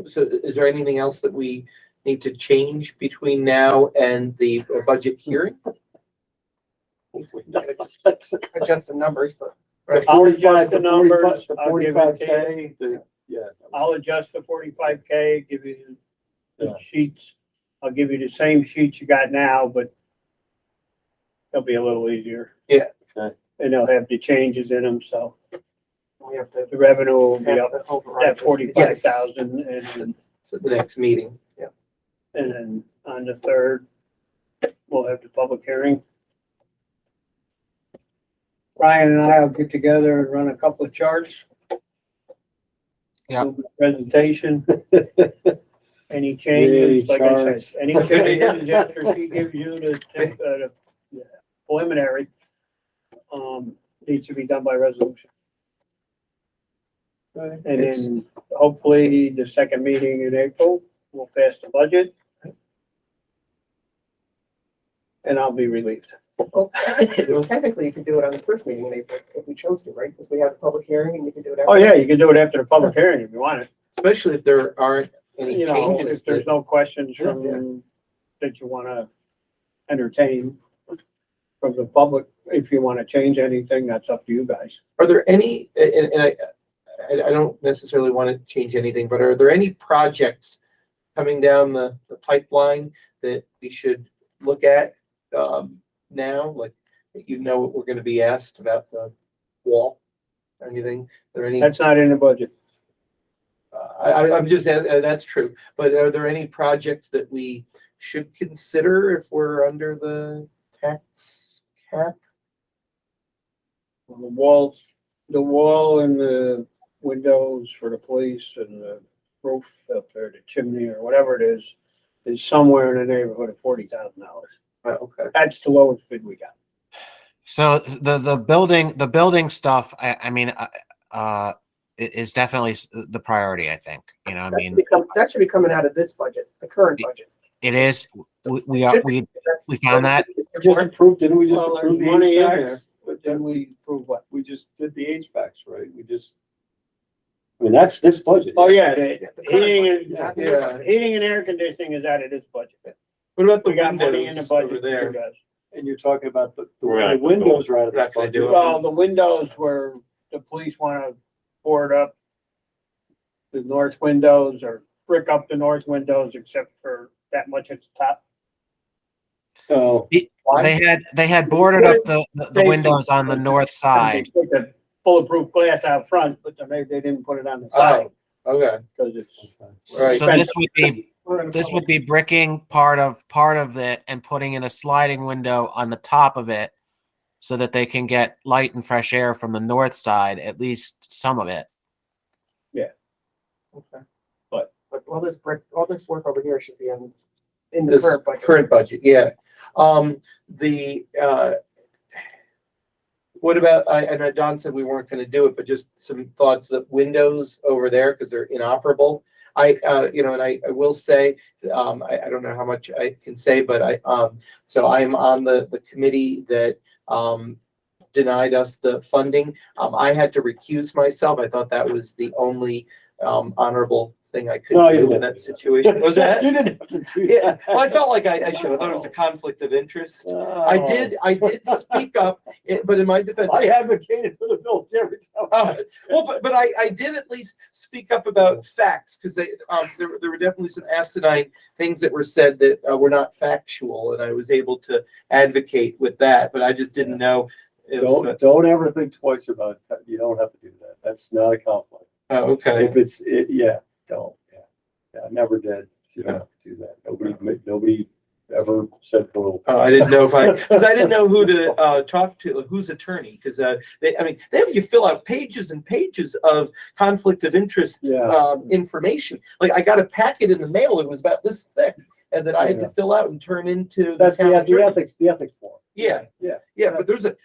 So is there anything else that we need to change between now and the budget hearing? Adjust the numbers, but. I'll adjust the numbers, The I'll give it to you. 45K, yeah. I'll adjust the 45K, give you the Yeah. sheets. I'll give you the same sheets you got now, but they'll be a little easier. Yeah. Okay. And they'll have the changes in them, so We have to the revenue will be pass up the override. at 45,000 and So the next meeting. Yeah. then on the 3rd, we'll have the public hearing. Ryan and I'll get together and run a couple of charts. Yeah. Do the Presentation. Any changes, like I said, any changes after she gives you the preliminary, needs to be done by resolution. And then hopefully the second meeting in April, we'll pass the budget. And I'll be relieved. Well, technically, you could do it on the first meeting in April if we chose to, right? Because we have a public hearing and you can do it. Oh, yeah, you can do it after the public hearing if you want it. Especially if there aren't any You know, changes. if there's no questions Yeah. from, that you want to entertain from the public, if you want to change anything, that's up to you guys. Are there any, and I don't necessarily want to change anything, but are there any projects coming down the pipeline that we should look at now? Like, what we're going to be asked about the wall or anything? Are there any? That's not in the budget. I'm just, that's true, but are there any projects that we should consider if we're under the tax cap? The wall and the windows for the police and the roof up there, the chimney or whatever it is somewhere in the neighborhood of $40,000. Okay. That's the lowest bid we got. So the building stuff, I mean, is definitely the priority, I think. You know, I mean, That should be coming out of this budget, the current budget. it is, we That's- found that. Didn't we just Well, approve the there's money in HVACs? there, but then we prove what? We just did the HVACs, right? I mean, that's this budget. Oh, yeah, the The current heating budget, and, yeah. heating and air conditioning is out of this budget. What about the We got money in the windows over budget there? for guys. And you're talking about the Right. windows right out of We're this not gonna budget. do it. Well, the windows where the police wanna board up the north windows or brick up the north windows except for that much at the top. So, They had boarded up the windows on the north side. They put the bulletproof glass out front, but then they didn't put it on the side Okay. because it's. Right. So this would be bricking part of it and putting in a sliding window on the top of it so that they can get light and fresh air from the north side, at least some of it. Okay. But all this work over here should be in the This current budget. current budget, yeah. What about, I know Don said we weren't gonna do it, but just some thoughts that windows over there, because they're inoperable. I will say, I don't know how much I can say, but so I'm on the committee that, denied us the funding. I had to recuse myself. I thought that was the only, honorable thing I could No, you do in didn't. that situation. Was that? You didn't have to do Yeah, that. well, I felt like I should have. I thought it was a conflict of interest. I did speak up, but in my defense, I advocated for the bill every time. well, but I did at least speak up about facts, because there were definitely some asinine things that were said that were not factual, and I was able to advocate with that, but I just didn't know. Don't ever think twice about it. You don't have to do that. That's not a conflict. Oh, okay. If don't. Yeah, I never did. You don't have to do that. Nobody ever said, well, I didn't know because I didn't know who to talk to, whose attorney, because they have you fill out pages and pages of conflict of interest Yeah. information. Like I got a packet in the mail, it was about this thick, and that I had to fill out and turn into that's town attorney. the ethics form. Yeah. Yeah. Yeah, but there's a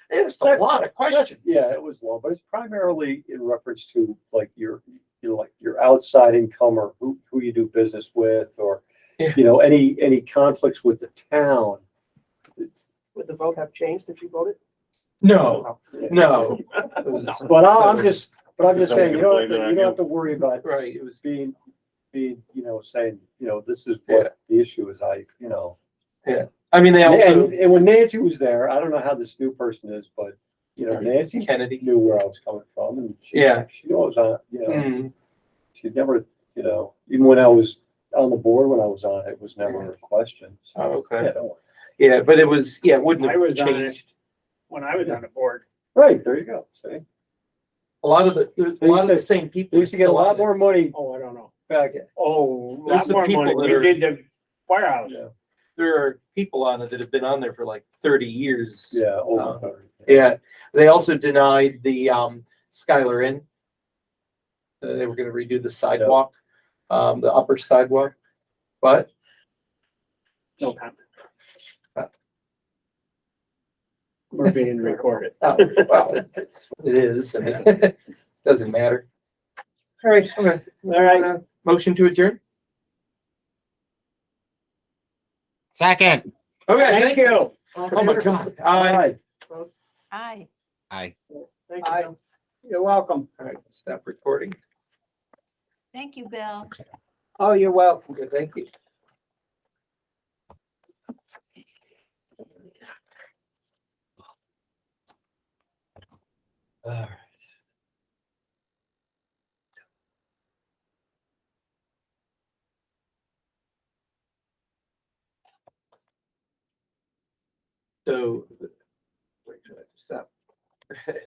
lot of questions. Yeah, it was long, but it's primarily in reference to like your outside income or who you do business with, or, Yeah. any conflicts with the town. Would the vote have changed if you voted? No, no. But I'm just saying, you Blame don't it on you. have to worry about Right, it was, being, saying, this is what the issue is. I mean, they also, And when Nancy was there, I don't know how this new person is, but, Nancy Kennedy. knew where I was coming from, and she knew I was on, Mm, she never, even when I was on the board, when I was on, it was never a question. So, oh, okay. yeah, don't worry. Yeah, but it was, it wouldn't I have was on it changed. when I was on the board. Right, there you go. See, A lot of the same people. they used to get a lot more money Oh, I don't know. back. Oh, a There's lot some more people money. that We are- did the firehouse. Yeah, There are people on it that have been on there for like 30 years. yeah, over. Yeah, they also denied the Skylar Inn. They were gonna redo the sidewalk, the upper sidewalk, but No comment. We're being recorded. well, it's what it is. I mean, doesn't matter. All right, Okay, All right. motion to adjourn? Second. Okay, Thank you. Oh my God. All right. Aye. Aye. Thank Aye. you. You're welcome. All right, stop recording. Thank you, Bill. Oh, you're welcome. Okay, thank you. All right. So, wait, should I stop?